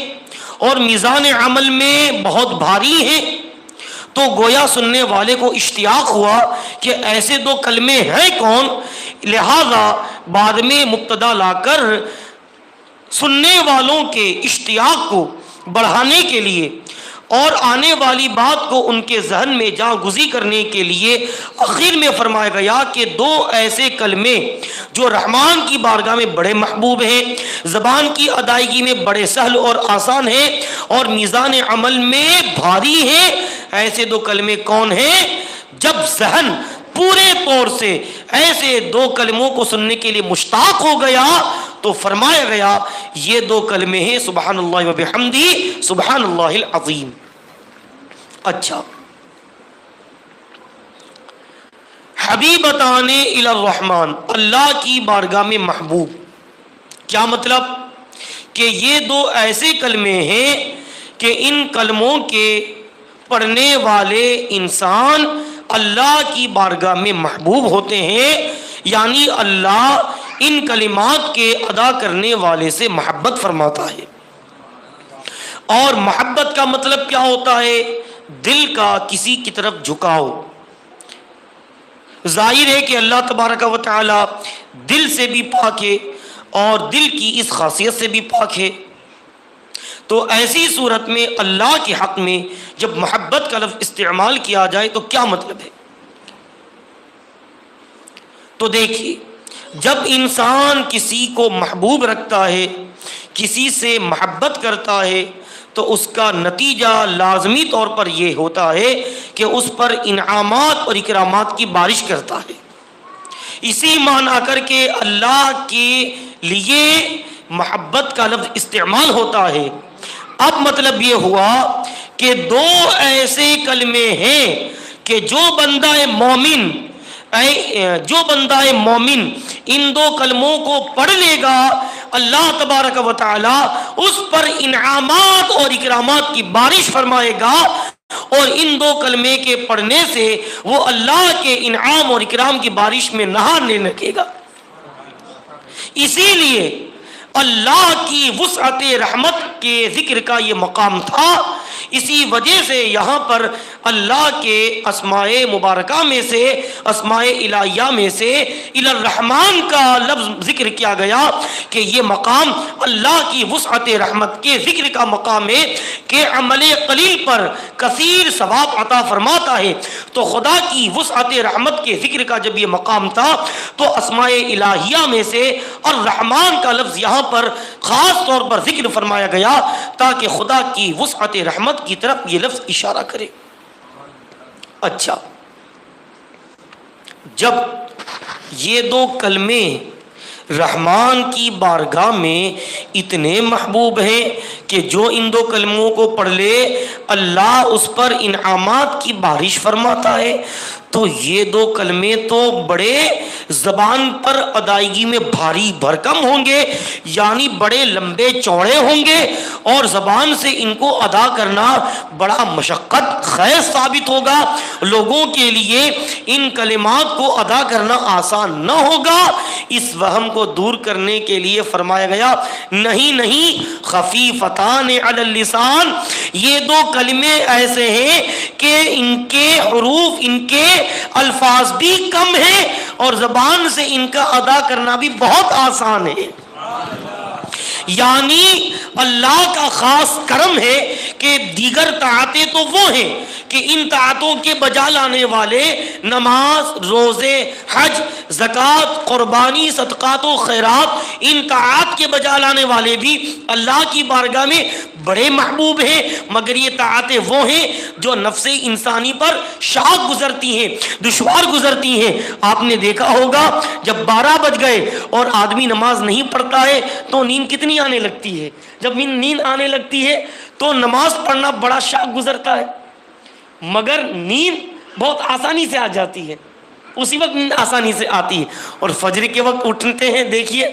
اور میزان عمل میں بہت بھاری ہیں، تو گویا سننے والے کو اشتیاق ہوا کہ ایسے دو کلمے ہیں کون، لہذا بعد میں مبتدا لا کر سننے والوں کے اشتیاق کو بڑھانے کے لیے اور آنے والی بات کو ان کے ذہن میں جاں گزی کرنے کے لیے آخر میں فرمایا گیا کہ دو ایسے کلمے جو رحمان کی بارگاہ میں بڑے محبوب ہیں، زبان کی ادائیگی میں بڑے سہل اور آسان ہیں اور میزان عمل میں بھاری ہیں، ایسے دو کلمے کون ہیں؟ جب ذہن پورے طور سے ایسے دو کلموں کو سننے کے لیے مشتاق ہو گیا تو فرمایا گیا یہ دو کلمے ہیں سبحان اللہ و بحمدی سبحان اللہ العظیم۔ اچھا، حبیبتان الی الرحمن، اللہ کی بارگاہ میں محبوب، کیا مطلب؟ کہ یہ دو ایسے کلمے ہیں کہ ان کلموں کے پڑھنے والے انسان اللہ کی بارگاہ میں محبوب ہوتے ہیں، یعنی اللہ ان کلمات کے ادا کرنے والے سے محبت فرماتا ہے۔ اور محبت کا مطلب کیا ہوتا ہے؟ دل کا کسی کی طرف جھکاؤ۔ ظاہر ہے کہ اللہ تبارک و تعالی دل سے بھی پاک ہے اور دل کی اس خاصیت سے بھی پاک ہے، تو ایسی صورت میں اللہ کے حق میں جب محبت کا لفظ استعمال کیا جائے تو کیا مطلب ہے؟ تو دیکھیے، جب انسان کسی کو محبوب رکھتا ہے، کسی سے محبت کرتا ہے، تو اس کا نتیجہ لازمی طور پر یہ ہوتا ہے کہ اس پر انعامات اور اکرامات کی بارش کرتا ہے۔ اسی معنی کر کے اللہ کے لیے محبت کا لفظ استعمال ہوتا ہے۔ اب مطلب یہ ہوا کہ دو ایسے کلمے ہیں کہ جو بندہ مومن ان دو کلموں کو پڑھ لے گا، اللہ تبارک و تعالی اس پر انعامات اور اکرامات کی بارش فرمائے گا، اور ان دو کلمے کے پڑھنے سے وہ اللہ کے انعام اور اکرام کی بارش میں نہانے لگے گا۔ اسی لیے اللہ کی وسعت رحمت کے ذکر کا یہ مقام تھا، اسی وجہ سے یہاں پر اللہ کے اسماء مبارکہ میں سے، اسماء الہیہ میں سے الی الرحمن کا لفظ ذکر کیا گیا کہ یہ مقام اللہ کی وسعت رحمت کے ذکر کا مقام ہے کہ عمل قلیل پر کثیر ثواب عطا فرماتا ہے۔ تو خدا کی وسعت رحمت کے ذکر کا جب یہ مقام تھا تو اسماء الہیہ میں سے الرحمن کا لفظ یہاں پر خاص طور پر ذکر فرمایا گیا تاکہ خدا کی وسعت رحمت کی طرف یہ لفظ اشارہ کرے۔ اچھا، جب یہ دو کلمے رحمان کی بارگاہ میں اتنے محبوب ہیں کہ جو ان دو کلموں کو پڑھ لے اللہ اس پر انعامات کی بارش فرماتا ہے، تو یہ دو کلمے تو بڑے زبان پر ادائیگی میں بھاری بھرکم ہوں گے، یعنی بڑے لمبے چوڑے ہوں گے، اور زبان سے ان کو ادا کرنا بڑا مشقت خیز ثابت ہوگا۔ لوگوں کے لیے ان کلمات کو ادا کرنا آسان نہ ہوگا۔ اس وہم کو دور کرنے کے لیے فرمایا گیا نہیں خفیفتان علی اللسان، یہ دو کلمے ایسے ہیں کہ ان کے حروف، ان کے الفاظ بھی کم ہیں اور زبان سے ان کا ادا کرنا بھی بہت آسان ہے۔ یعنی اللہ کا خاص کرم ہے کہ دیگر طاعتیں تو وہ ہیں کہ ان طاعتوں کے بجا لانے والے نماز، روزے، حج، زکوٰۃ، قربانی، صدقات و خیرات، ان طاعات طاعت کے بجا لانے والے بھی اللہ کی بارگاہ میں بڑے محبوب ہیں، مگر یہ طاعتیں وہ ہیں جو نفس انسانی پر شاق گزرتی ہیں، دشوار گزرتی ہیں۔ آپ نے دیکھا ہوگا جب 12 بج گئے اور آدمی نماز نہیں پڑھتا ہے تو نیند کتنی آنے لگتی ہے؟ جب نیند آنے لگتی ہے تو نماز پڑھنا بڑا شاق گزرتا ہے، مگر نیند بہت آسانی سے آ جاتی ہے، اسی وقت نیند آسانی سے آتی ہے۔ اور فجر کے وقت اٹھتے ہیں، دیکھیے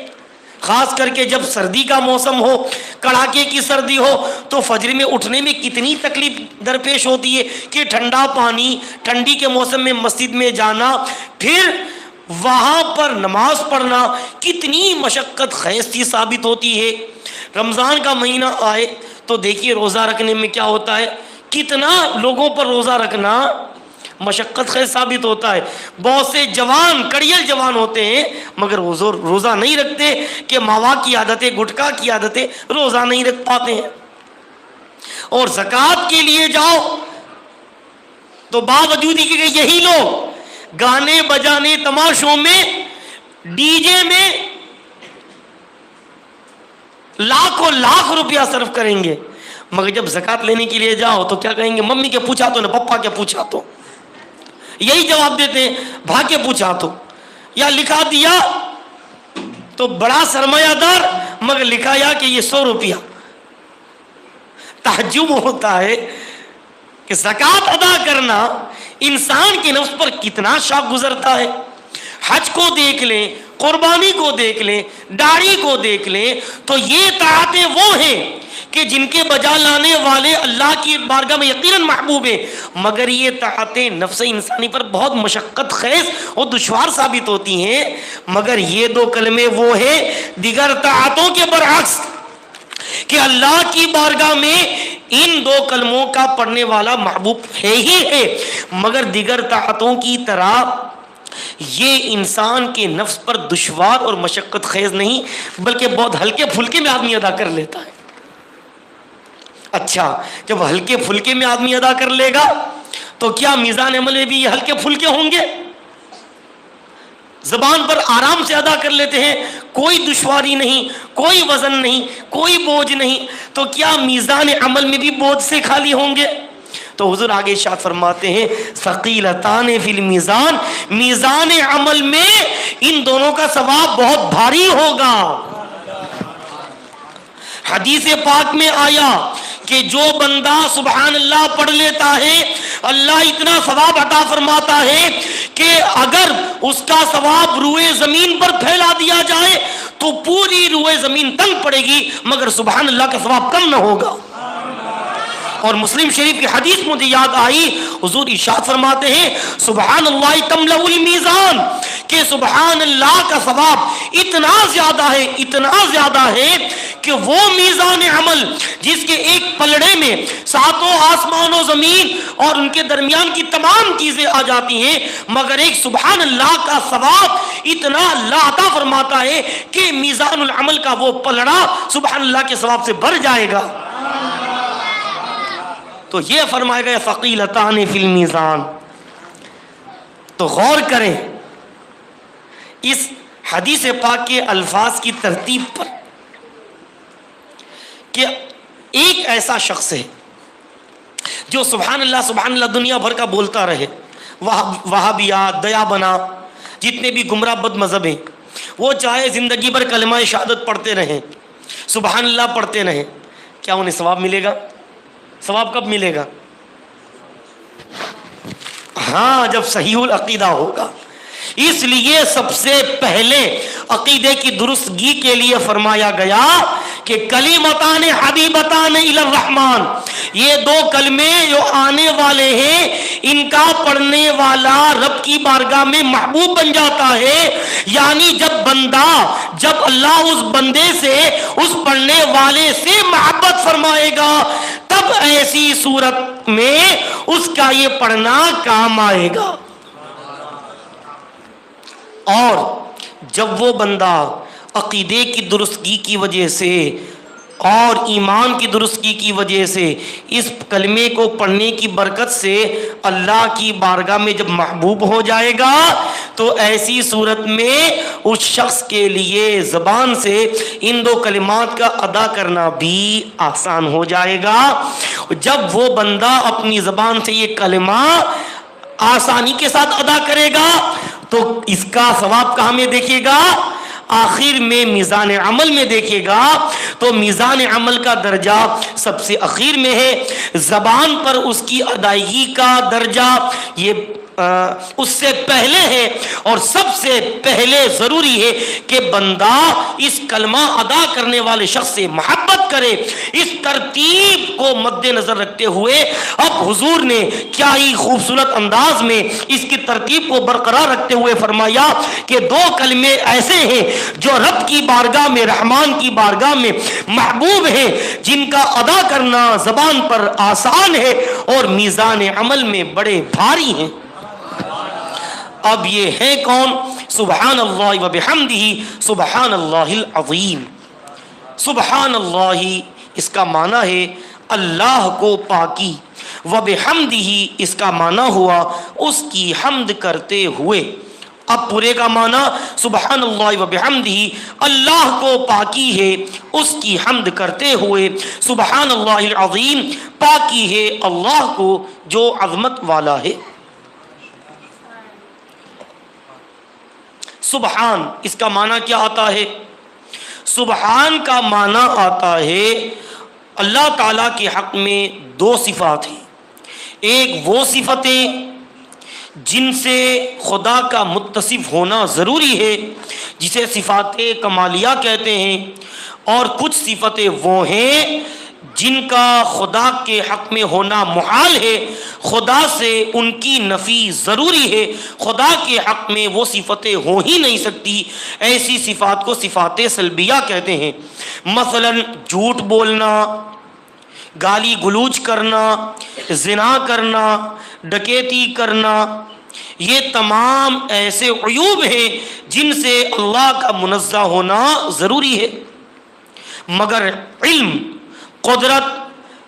خاص کر کے جب سردی کا موسم ہو، کڑاکے کی سردی ہو، تو فجر میں اٹھنے میں کتنی تکلیف درپیش ہوتی ہے کہ ٹھنڈا پانی، ٹھنڈی کے موسم میں مسجد میں جانا، پھر وہاں پر نماز پڑھنا کتنی مشقت خیز چیز ثابت ہوتی ہے۔ رمضان کا مہینہ آئے تو دیکھیے روزہ رکھنے میں کیا ہوتا ہے، کتنا لوگوں پر روزہ رکھنا مشقت خیز ثابت ہوتا ہے۔ بہت سے جوان کڑیل جوان ہوتے ہیں مگر روزہ نہیں رکھتے، کہ ماوا کی عادتیں، گٹکا کی عادتیں، روزہ نہیں رکھ پاتے ہیں۔ اور زکوٰۃ کے لیے جاؤ تو باوجود کہ یہی لوگ گانے بجانے، تماشوں میں، ڈی جے میں لاکھوں لاکھ روپیہ صرف کریں گے، مگر جب زکوٰۃ لینے کے لیے جاؤ تو کیا کہیں گے؟ ممی کے پوچھا تو نہ پپا کے پوچھا تو، یہی جواب دیتے ہیں، بھا کے پوچھا تو، یا لکھا دیا تو بڑا سرمایہ دار مگر لکھا یا کہ یہ 100 روپیہ۔ تعجب ہوتا ہے کہ زکوٰۃ ادا کرنا انسان کے نفس پر کتنا شاق گزرتا ہے۔ حج کو دیکھ لیں، قربانی کو دیکھ لیں، داڑھی کو دیکھ لیں، تو یہ طاعتیں وہ ہیں کہ جن کے بجا لانے والے اللہ کی بارگاہ میں یقیناً محبوب ہیں، مگر یہ طاعتیں نفس انسانی پر بہت مشقت خیز اور دشوار ثابت ہوتی ہیں۔ مگر یہ 2 کلمے وہ ہیں دیگر طاعتوں کے برعکس کہ اللہ کی بارگاہ میں ان 2 کلموں کا پڑھنے والا محبوب ہے ہی ہے، مگر دیگر طاعتوں کی طرح یہ انسان کے نفس پر دشوار اور مشقت خیز نہیں، بلکہ بہت ہلکے پھلکے میں آدمی ادا کر لیتا ہے۔ اچھا، جب ہلکے پھلکے میں آدمی ادا کر لے گا تو کیا میزان عمل میں بھی یہ ہلکے پھلکے ہوں گے؟ زبان پر آرام سے ادا کر لیتے ہیں، کوئی دشواری نہیں، کوئی وزن نہیں، کوئی بوجھ نہیں، تو کیا میزان عمل میں بھی بوجھ سے خالی ہوں گے؟ تو حضور آگے ارشاد فرماتے ہیں ثقیلتان فی المیزان، میزان عمل میں ان دونوں کا ثواب بہت بھاری ہوگا۔ حدیث پاک میں آیا کہ جو بندہ سبحان اللہ پڑھ لیتا ہے اللہ اتنا ثواب عطا فرماتا ہے کہ اگر اس کا ثواب روئے زمین پر پھیلا دیا جائے تو پوری روئے زمین تنگ پڑے گی، مگر سبحان اللہ کا ثواب کم نہ ہوگا۔ اور مسلم شریف کی حدیث مجھے یاد آئی، حضور ارشاد فرماتے ہیں سبحان اللہ تملأ المیزان، کہ سبحان اللہ کا ثواب اتنا زیادہ ہے، اتنا زیادہ ہے کہ وہ میزان عمل جس کے ایک پلڑے میں 7 آسمان و زمین اور ان کے درمیان کی تمام چیزیں آ جاتی ہیں، مگر ایک سبحان اللہ کا ثواب اتنا اللہ عطا فرماتا ہے کہ میزان العمل کا وہ پلڑا سبحان اللہ کے ثواب سے بھر جائے گا۔ تو یہ فرمایا گیا ثقیلتان فی المیزان۔ تو غور کریں اس حدیث پاک کے الفاظ کی ترتیب پر کہ ایک ایسا شخص ہے جو سبحان اللہ دنیا بھر کا بولتا رہے، وہابیات، دیا بنا، جتنے بھی گمراہ بد مذہب ہیں، وہ چاہے زندگی بھر کلمہ شہادت پڑھتے رہیں، سبحان اللہ پڑھتے رہیں، کیا انہیں ثواب ملے گا؟ ثواب کب ملے گا؟ ہاں، جب صحیح العقیدہ ہوگا۔ اس لیے سب سے پہلے عقیدے کی درستگی کے لیے فرمایا گیا کہ کلمتان حبیبتان الی الرحمن، یہ 2 کلمے جو آنے والے ہیں ان کا پڑھنے والا رب کی بارگاہ میں محبوب بن جاتا ہے۔ یعنی جب اللہ اس بندے سے، اس پڑھنے والے سے محبت فرمائے گا تب ایسی صورت میں اس کا یہ پڑھنا کام آئے گا۔ اور جب وہ بندہ عقیدے کی درستگی کی وجہ سے اور ایمان کی درستگی کی وجہ سے اس کلمے کو پڑھنے کی برکت سے اللہ کی بارگاہ میں جب محبوب ہو جائے گا تو ایسی صورت میں اس شخص کے لیے زبان سے ان دو کلمات کا ادا کرنا بھی آسان ہو جائے گا. جب وہ بندہ اپنی زبان سے یہ کلمہ آسانی کے ساتھ ادا کرے گا تو اس کا ثواب کہاں میں دیکھے گا؟ آخر میں میزان عمل میں دیکھے گا. تو میزان عمل کا درجہ سب سے اخیر میں ہے. زبان پر اس کی ادائیگی کا درجہ یہ اس سے پہلے ہے. اور سب سے پہلے ضروری ہے کہ بندہ اس کلمہ ادا کرنے والے شخص سے محبت کرے. اس ترتیب کو مد نظر رکھتے ہوئے اب حضور نے کیا ہی خوبصورت انداز میں اس کی ترتیب کو برقرار رکھتے ہوئے فرمایا کہ دو کلمے ایسے ہیں جو رب کی بارگاہ میں، رحمان کی بارگاہ میں محبوب ہیں، جن کا ادا کرنا زبان پر آسان ہے اور میزان عمل میں بڑے بھاری ہیں. اب یہ ہے کون؟ سبحان اللہ و بحمدہ سبحان اللہ العظیم. سبحان اللہ اس کا معنی ہے اللہ کو پاکی، و بحمدہ اس کا معنی ہوا اس کی حمد کرتے ہوئے. اب پورے کا معنی سبحان اللہ و بحمدہ اللہ کو پاکی ہے اس کی حمد کرتے ہوئے، سبحان اللہ العظیم پاکی ہے اللہ کو جو عظمت والا ہے. سبحان اس کا معنی کیا آتا ہے؟ سبحان کا معنی آتا ہے اللہ تعالیٰ کے حق میں دو صفات ہیں. ایک وہ صفتیں جن سے خدا کا متصف ہونا ضروری ہے جسے صفات کمالیہ کہتے ہیں، اور کچھ صفتیں وہ ہیں جن کا خدا کے حق میں ہونا محال ہے، خدا سے ان کی نفی ضروری ہے، خدا کے حق میں وہ صفتیں ہو ہی نہیں سکتی. ایسی صفات کو صفات سلبیہ کہتے ہیں. مثلا جھوٹ بولنا، گالی گلوچ کرنا، زنا کرنا، ڈکیتی کرنا، یہ تمام ایسے عیوب ہیں جن سے اللہ کا منزہ ہونا ضروری ہے. مگر علم، قدرت،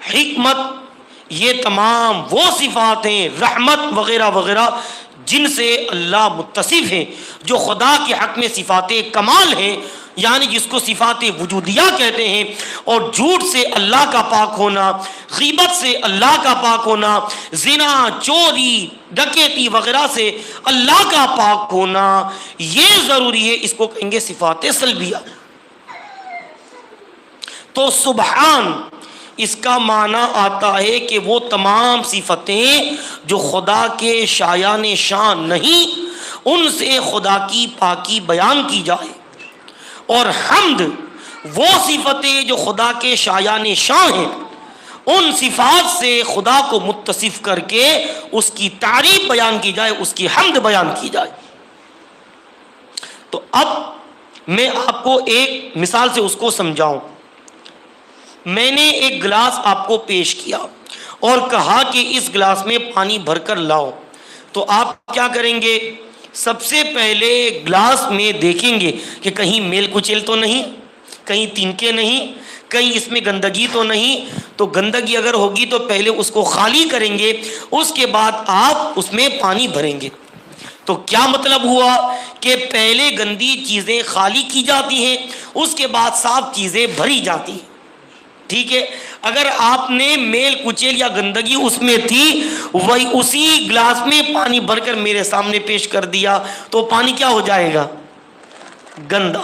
حکمت یہ تمام وہ صفات ہیں، رحمت وغیرہ وغیرہ جن سے اللہ متصف ہے، جو خدا کے حق میں صفات کمال ہیں، یعنی جس کو صفات وجودیہ کہتے ہیں. اور جھوٹ سے اللہ کا پاک ہونا، غیبت سے اللہ کا پاک ہونا، زنا، چوری، ڈکیتی وغیرہ سے اللہ کا پاک ہونا یہ ضروری ہے. اس کو کہیں گے صفات سلبیہ. تو سبحان اس کا معنی آتا ہے کہ وہ تمام صفتیں جو خدا کے شایان شان نہیں ان سے خدا کی پاکی بیان کی جائے. اور حمد وہ صفتیں جو خدا کے شایان شان ہیں ان صفات سے خدا کو متصف کر کے اس کی تعریف بیان کی جائے، اس کی حمد بیان کی جائے. تو اب میں آپ کو ایک مثال سے اس کو سمجھاؤں. میں نے ایک گلاس آپ کو پیش کیا اور کہا کہ اس گلاس میں پانی بھر کر لاؤ. تو آپ کیا کریں گے؟ سب سے پہلے گلاس میں دیکھیں گے کہ کہیں میل کچیل تو نہیں، کہیں تنکے نہیں، کہیں اس میں گندگی تو نہیں. تو گندگی اگر ہوگی تو پہلے اس کو خالی کریں گے، اس کے بعد آپ اس میں پانی بھریں گے. تو کیا مطلب ہوا کہ پہلے گندی چیزیں خالی کی جاتی ہیں، اس کے بعد صاف چیزیں بھری جاتی ہیں. ٹھیک ہے. اگر آپ نے میل کچیل یا گندگی اس میں تھی وہی اسی گلاس میں پانی بھر کر میرے سامنے پیش کر دیا تو پانی کیا ہو جائے گا؟ گندا.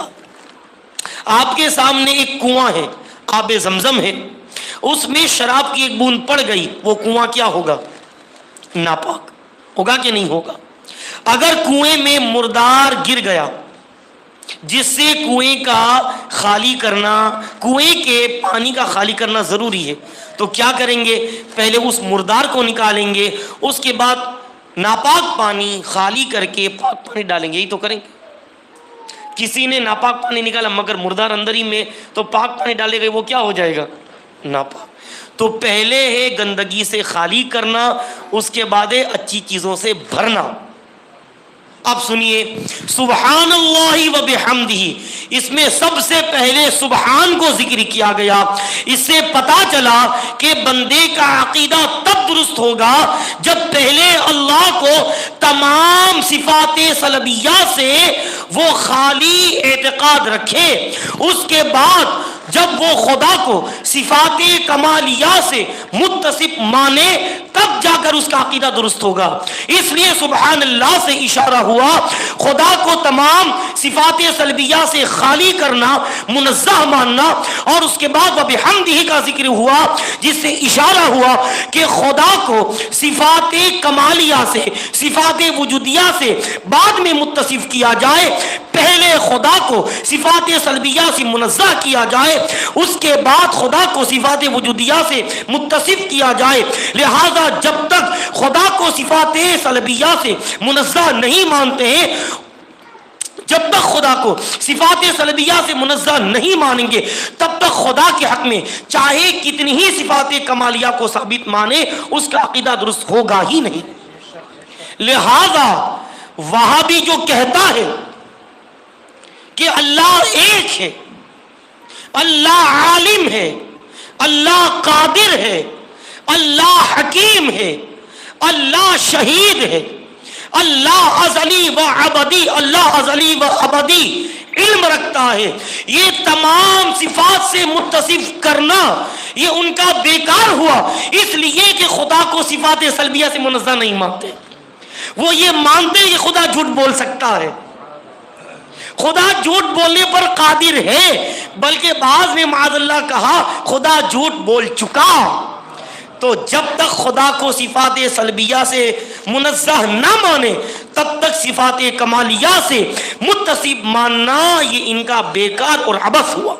آپ کے سامنے ایک کنواں ہے، آب زمزم ہے، اس میں شراب کی ایک بوند پڑ گئی، وہ کنواں کیا ہوگا؟ ناپاک ہوگا کہ نہیں ہوگا؟ اگر کنویں میں مردار گر گیا جس سے کنویں کا خالی کرنا، کنویں کے پانی کا خالی کرنا ضروری ہے، تو کیا کریں گے؟ پہلے اس مردار کو نکالیں گے، اس کے بعد ناپاک پانی خالی کر کے پاک پانی ڈالیں گے. یہی تو کریں گے. کسی نے ناپاک پانی نکالا مگر مردار اندر ہی میں، تو پاک پانی ڈالے گئے وہ کیا ہو جائے گا؟ ناپاک. تو پہلے ہے گندگی سے خالی کرنا، اس کے بعد ہے اچھی چیزوں سے بھرنا. اب سنیے سبحان اللہ و بحمدہ، اس میں سب سے پہلے سبحان کو ذکر کیا گیا. اس سے پتا چلا کہ بندے کا عقیدہ تب درست ہوگا جب پہلے اللہ کو تمام صفات سلبیہ سے وہ خالی اعتقاد رکھے، اس کے بعد جب وہ خدا کو صفات کمالیہ سے متصف مانے تب جا کر اس کا عقیدہ درست ہوگا۔ اس لیے سبحان اللہ سے اشارہ ہوا، خدا کو تمام صفات سلبیہ سے خالی کرنا، منزہ ماننا، اور اس کے بعد وبحمدہ کا ذکر ہوا جس سے اشارہ ہوا کہ خدا کو صفات کمالیہ سے، صفات وجودیہ سے بعد میں متصف کیا جائے، پہلے خدا کو صفات سلبیہ سے منزہ کیا جائے، اس کے بعد خدا کو صفات وجودیہ سے متصف کیا جائے۔ لہذا جب تک خدا کو صفات سلبیہ سے منزہ نہیں مانتے ہیں، جب تک خدا کو صفات سلبیہ سے منزہ نہیں مانیں گے، تب تک خدا کے حق میں چاہے کتنی ہی صفات کمالیہ کو ثابت مانے، اس کا عقیدہ درست ہوگا ہی نہیں۔ لہذا وہابی جو کہتا ہے کہ اللہ ایک ہے، اللہ عالم ہے، اللہ قادر ہے، اللہ حکیم ہے، اللہ شہید ہے، اللہ ازلی و ابدی، اللہ ازلی و ابدی علم رکھتا ہے، یہ تمام صفات سے متصف کرنا یہ ان کا بیکار ہوا، اس لیے کہ خدا کو صفات سلبیہ سے منزہ نہیں مانتے۔ وہ یہ مانتے کہ خدا جھوٹ بول سکتا ہے، خدا جھوٹ بولنے پر قادر ہے، بلکہ بعض نے معاذ اللہ کہا خدا جھوٹ بول چکا۔ تو جب تک خدا کو صفات سلبیہ سے منزہ نہ مانے تب تک صفات کمالیہ سے متصف ماننا یہ ان کا بیکار اور عبث ہوا۔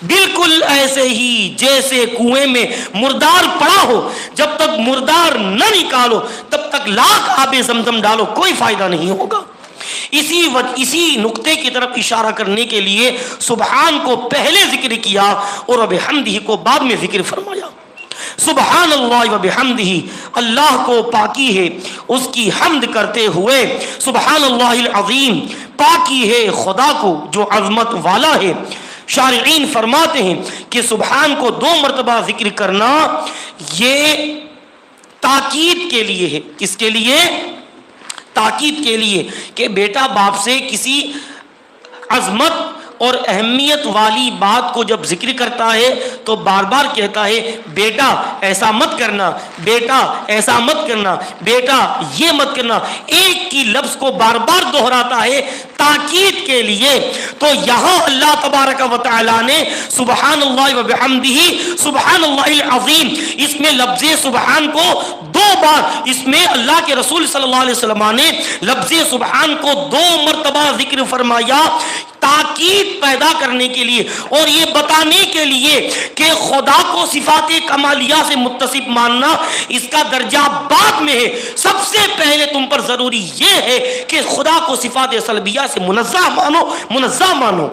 بالکل ایسے ہی جیسے کنویں میں مردار پڑا ہو، جب تک مردار نہ نکالو تب تک لاکھ آب زمزم ڈالو کوئی فائدہ نہیں ہوگا۔ اسی نقطے کی طرف اشارہ کرنے کے لیے سبحان کو پہلے ذکر کیا اور وبحمدہ کو بعد میں ذکر فرمایا۔ سبحان اللہ وبحمدہ، اللہ کو پاکی ہے اس کی حمد کرتے ہوئے، سبحان اللہ العظیم، پاکی ہے خدا کو جو عظمت والا ہے۔ شارعین فرماتے ہیں کہ سبحان کو 2 مرتبہ ذکر کرنا یہ تاکید کے لیے ہے۔ کس کے لیے؟ تاکید کے لیے کہ بیٹا باپ سے کسی عظمت اور اہمیت والی بات کو جب ذکر کرتا ہے تو بار بار کہتا ہے بیٹا ایسا مت کرنا، بیٹا ایسا مت کرنا، بیٹا یہ مت کرنا، ایک کی لفظ کو بار بار دہراتا ہے تاکید کے لیے۔ تو یہاں اللہ تبارک و تعالی نے سبحان اللہ و بحمدہ، سبحان اللہ العظیم، اس میں لفظ سبحان کو 2 بار، اس میں اللہ کے رسول صلی اللہ علیہ وسلم نے لفظ سبحان کو 2 مرتبہ ذکر فرمایا تاکید پیدا کرنے کے لیے اور یہ بتانے کے لیے کہ خدا کو صفات کمالیہ سے متصف ماننا اس کا درجہ بعد میں ہے۔ سب سے پہلے تم پر ضروری یہ ہے کہ خدا کو صفات سلبیہ سے منزہ مانو، منزہ مانو۔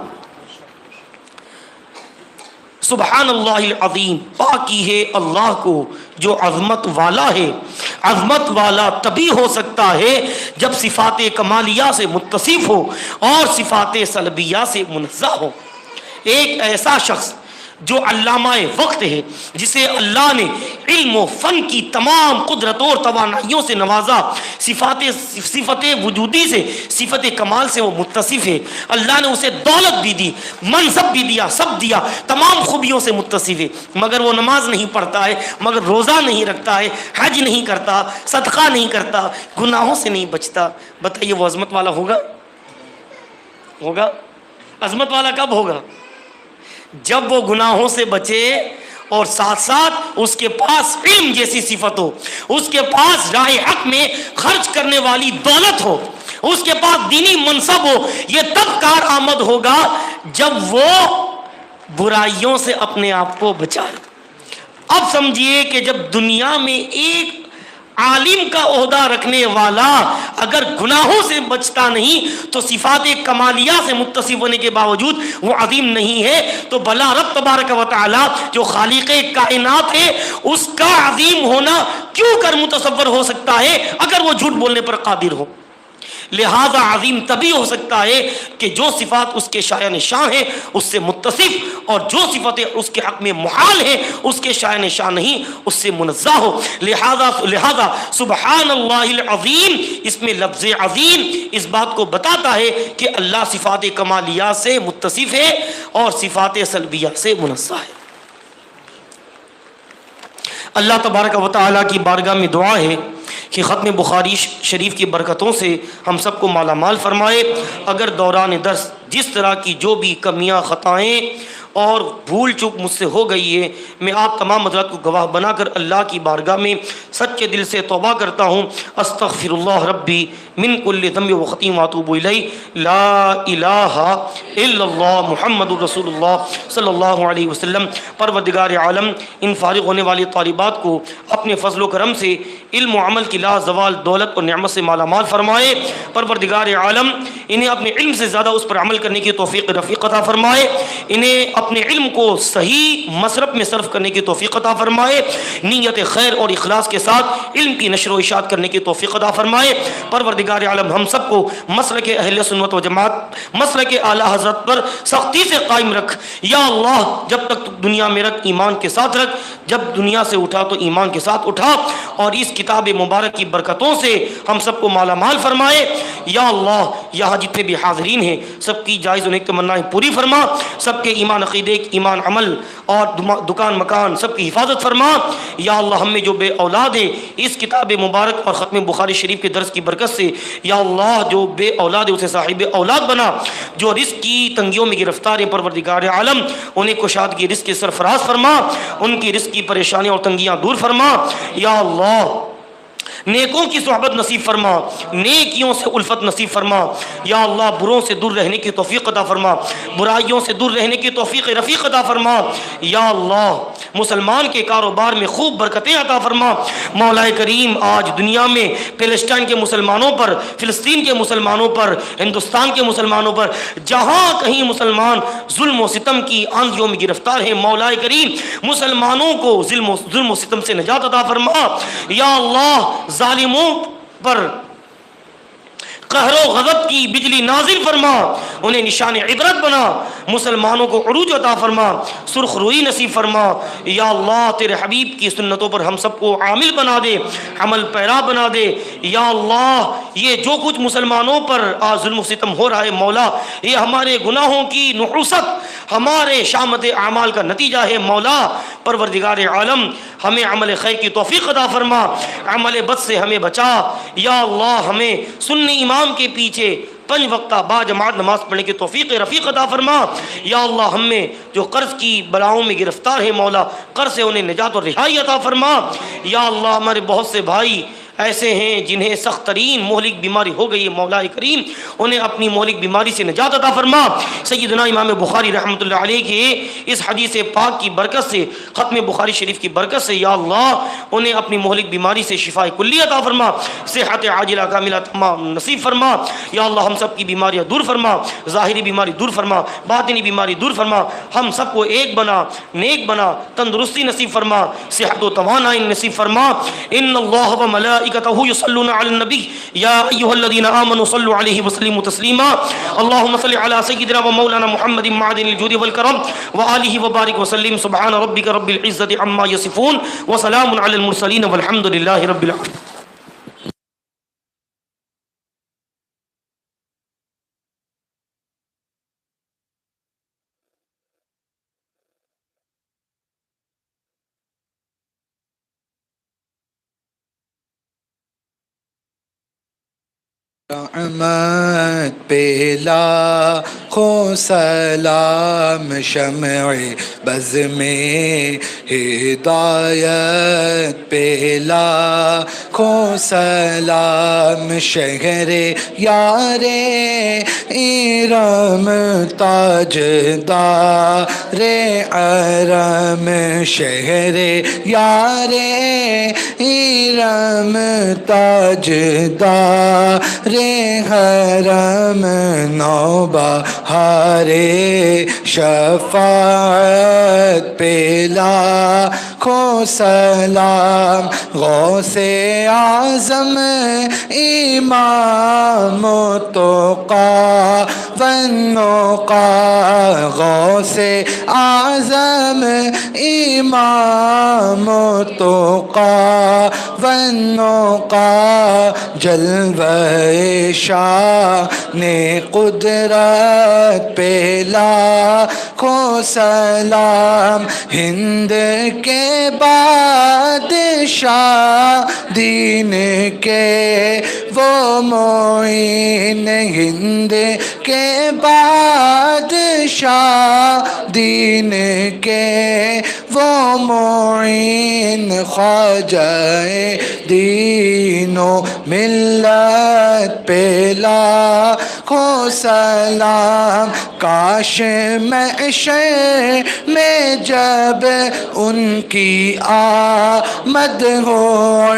سبحان اللہ العظیم، پاکی ہے اللہ کو جو عظمت والا ہے۔ عظمت والا تبھی ہو سکتا ہے جب صفات کمالیہ سے متصف ہو اور صفات سلبیہ سے منزہ ہو۔ ایک ایسا شخص جو علامہ وقت ہے، جسے اللہ نے علم و فن کی تمام قدرتوں اور توانائیوں سے نوازا، صفت وجودی سے، صفت کمال سے وہ متصف ہے، اللہ نے اسے دولت بھی دی، منصب بھی دیا، سب دیا، تمام خوبیوں سے متصف ہے، مگر وہ نماز نہیں پڑھتا ہے، مگر روزہ نہیں رکھتا ہے، حج نہیں کرتا، صدقہ نہیں کرتا، گناہوں سے نہیں بچتا۔ بتائیے وہ عظمت والا ہوگا؟ ہوگا؟ عظمت والا کب ہوگا؟ جب وہ گناہوں سے بچے اور ساتھ ساتھ اس کے پاس علم جیسی صفت ہو، اس کے پاس راہ حق میں خرچ کرنے والی دولت ہو، اس کے پاس دینی منصب ہو۔ یہ تب کارآمد ہوگا جب وہ برائیوں سے اپنے آپ کو بچائے۔ اب سمجھیے کہ جب دنیا میں ایک عالم کا عہدہ رکھنے والا اگر گناہوں سے بچتا نہیں تو صفات کمالیہ سے متصف ہونے کے باوجود وہ عظیم نہیں ہے، تو بلا رب تبارک و تعالی جو خالق کائنات ہے اس کا عظیم ہونا کیوں کر متصور ہو سکتا ہے اگر وہ جھوٹ بولنے پر قادر ہو؟ لہذا عظیم تبھی ہو سکتا ہے کہ جو صفات اس کے شایان شان ہیں اس سے متصف، اور جو صفتیں اس کے حق میں محال ہیں اس کے شایان شان نہیں، اس سے منزہ ہو۔ لہذا سبحان اللہ العظیم، اس میں لفظ عظیم اس بات کو بتاتا ہے کہ اللہ صفات کمالیات سے متصف ہے اور صفات سلبیہ سے منزہ ہے۔ اللہ تبارک و تعالیٰ کی بارگاہ میں دعا ہے کہ ختم بخاری شریف کی برکتوں سے ہم سب کو مالا مال فرمائے۔ اگر دوران درس جس طرح کی جو بھی کمیاں، خطائیں اور بھول چوک مجھ سے ہو گئی ہے، میں آپ تمام حضرات کو گواہ بنا کر اللہ کی بارگاہ میں سچے دل سے توبہ کرتا ہوں۔ استغفر اللہ ربی من کل ذنب و خطیئۃ واتوب الیہ، لا الہ الا اللہ محمد رسول اللہ صلی اللہ علیہ وسلم۔ پروردگار عالم ان فارغ ہونے والی طالبات کو اپنے فضل و کرم سے علم و عمل کی لا زوال دولت اور نعمت سے مالا مال فرمائے۔ پروردگار عالم انہیں اپنے علم سے زیادہ اس پر عمل کرنے کی توفیق رفیق عطا فرمائے، انہیں اپنے علم کو صحیح مصرف میں صرف کرنے کی توفیق عطا فرمائے، نیت خیر اور اخلاص کے ساتھ علم کی نشر و اشاعت کرنے کی توفیق عطا فرمائے۔ پروردگار عالم ہم سب کو مسلک اہل سنت و جماعت، مسلک اعلی حضرت پر سختی سے قائم رکھ یا اللہ۔ جب تک دنیا میں رکھ ایمان کے ساتھ رکھ، جب دنیا سے اٹھا تو ایمان کے ساتھ اٹھا، اور اس کتاب مبارک کی برکتوں سے ہم سب کو مالا مال فرمائے یا اللہ۔ یہاں جتنے بھی حاضرین ہیں سب کی جائز و نیک تمنائیں پوری فرما، سب کے ایمان عقیدے، ایمان عمل اور دکان مکان سب کی حفاظت فرما یا اللہ۔ ہم میں جو بے اولاد ہے اس کتاب مبارک اور ختم بخاری شریف کے درس کی برکت سے یا اللہ جو بے اولاد ہے اسے صاحب اولاد بنا، جو رزق کی تنگیوں میں گرفتار ہیں پروردگار عالم انہیں کشادگی رزق کے سرفراز فرما، ان کی رزق کی پریشانیاں اور تنگیاں دور فرما یا اللہ۔ نیکوں کی صحبت نصیب فرما، نیکیوں سے الفت نصیب فرما یا اللہ۔ بروں سے دور رہنے کی توفیق عطا فرما، برائیوں سے دور رہنے کی توفیق رفیق عطا فرما یا اللہ۔ مسلمان کے کاروبار میں خوب برکتیں عطا فرما مولا کریم۔ آج دنیا میں فلسطین کے مسلمانوں پر، فلسطین کے مسلمانوں پر، ہندوستان کے مسلمانوں پر جہاں کہیں مسلمان ظلم و ستم کی آندھیوں میں گرفتار ہیں، مولا کریم مسلمانوں کو ظلم و ستم سے نجات عطا فرما یا اللہ۔ ظالموں پر قہر و غضب کی بجلی نازل فرما، انہیں نشان عبرت بنا، مسلمانوں کو عروج عطا فرما، سرخ روئی نصیب فرما یا اللہ۔ تیرے حبیب کی سنتوں پر ہم سب کو عامل بنا دے، عمل پیرا بنا دے یا اللہ۔ یہ جو کچھ مسلمانوں پر آج ظلم و ستم ہو رہا ہے مولا، یہ ہمارے گناہوں کی نحوست، ہمارے شامت اعمال کا نتیجہ ہے مولا۔ پروردگار عالم ہمیں عمل خیر کی توفیق عطا فرما، عمل بد سے ہمیں بچا یا اللہ۔ ہمیں سنی امام کے پیچھے 5 وقتہ با جماعت نماز پڑھنے کی توفیق رفیق عطا فرما یا اللہ۔ ہم میں جو قرض کی بلاؤں میں گرفتار ہے مولا، قرض سے انہیں نجات اور رہائی عطا فرما یا اللہ۔ ہمارے بہت سے بھائی ایسے ہیں جنہیں سخت ترین مہلک بیماری ہو گئی ہے مولا کریم، انہیں اپنی مہلک بیماری سے نجات عطا فرما۔ سیدنا امام بخاری رحمۃ اللہ علیہ کے اس حدیث پاک کی برکت سے، ختم بخاری شریف کی برکت سے یا اللہ انہیں اپنی مہلک بیماری سے شفاء کلی عطا فرما، صحت عاجلہ کاملہ تمام نصیب فرما یا اللہ۔ ہم سب کی بیماریاں دور فرما، ظاہری بیماری دور فرما، باطنی بیماری دور فرما، ہم سب کو ایک بنا، نیک بنا، تندرستی نصیب فرما، صحت و توانائی نصیب فرما۔ ان اللہ و ملائکتہ يصلون على النبي يا ايها الذين امنوا صلوا عليه وسلموا تسليما اللهم صل على سيدنا ومولانا محمد معدن الجود والكرم وآله وبارك وسلم سبحان ربك رب العزة عما يصفون وسلام على المرسلين والحمد لله رب العالمين۔ رحمت پہ لاکھوں سلام، شمع بز میں ہدایت پہ لاکھوں سلام، شہر یار ارم تاجدار ارم، شہر یار ارم تاجدار حرم، نوبہار شفاعت پہ لاکھوں کو سلام غوث اعظم امام تقی والنقی غوث اعظم امام تقی والنقی جلوہ شان قدرت پہ لاکھوں سلام ہند کے بادشاہ دین کے وہ معین ہند کے بادشاہ دین کے وہ معین خواجہ دین و ملت پہ لاکھوں سلام کاش محشر میں جب ان کی آمد ہو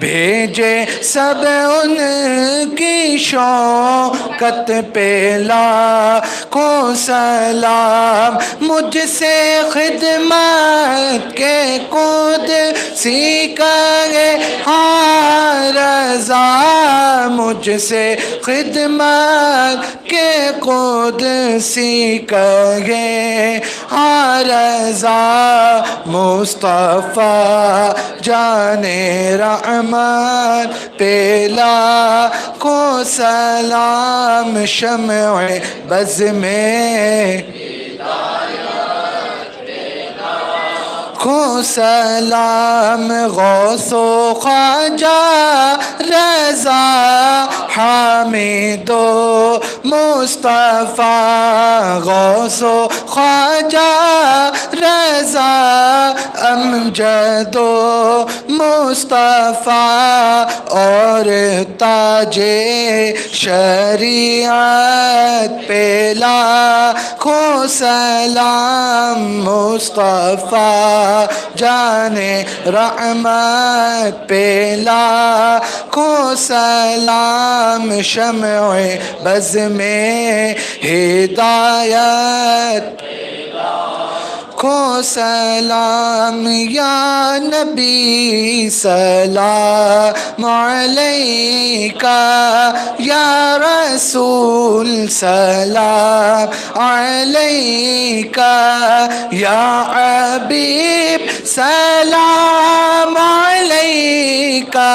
بھیجے سب ان کی شوکت پہ لاکھوں سلام مجھ سے خدمت کے قدسی کرے ہاں رضا مجھ سے خدمت کے قدسی کرے ہاں رضا مصطفیٰ جان رحمت پہ لاکھوں سلام شمع بز میں کو سلام غوث و خواجہ رضا حامد و مصطفیٰ غوث و خواجہ رضا امجد و مصطفیٰ اور تاج شریعت پہ لاکھوں سلام مصطفیٰ جان رحمت پہ لاکھوں سلام شمع بز میں ہدایت کو سلام یا نبی سلام علیکہ یا رسول سلام علیکہ یا حبیب سلام علیکہ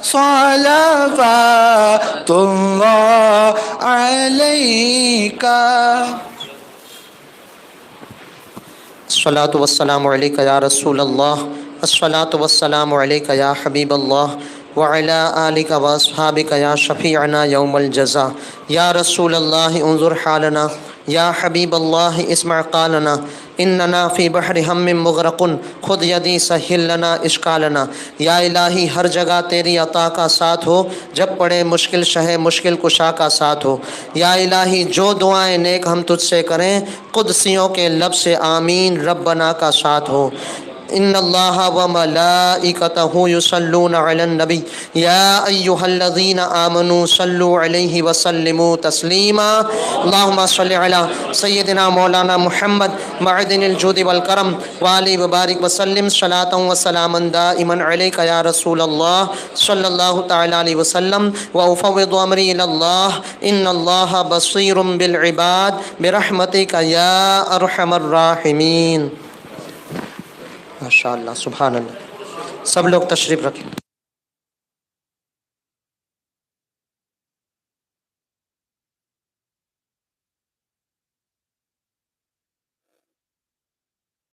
صلوات اللہ علیکہ الصلاۃ والسلام علیکہ یا رسول اللہ الصلاۃ والسلام علیکہ یا حبیب اللہ وعلی آلک واصحابک یا شفیعنا یوم الجزا یا رسول اللہ انظر حالنا یا حبیب اللہ اسمع قالنا اننا فی بحر ہم مغرق خود یدی سہل لنا اشکالنا یا الہی ہر جگہ تیری عطا کا ساتھ ہو جب پڑے مشکل شہ مشکل کشا کا ساتھ ہو یا الہی جو دعائیں نیک ہم تجھ سے کریں قدسیوں کے لب سے آمین ربنا کا ساتھ ہو ان اللہ وملائکتہ یصلون علی النبی یا ایہا الذین آمنوا صلوا علیہ وسلموا تسلیما اللہم صلی علی سیدنا مولانا محمد معدن الجود والکرم وآلہ وبارک وسلم صلاۃ وسلاما دائما علیک یا رسول اللہ صلی اللہ تعالی علیہ وسلم وافوض امری الی اللہ ان اللہ بصیر بالعباد برحمتک یا ارحم الراحمین ماشاء اللہ سبحان اللہ سب لوگ تشریف رکھیں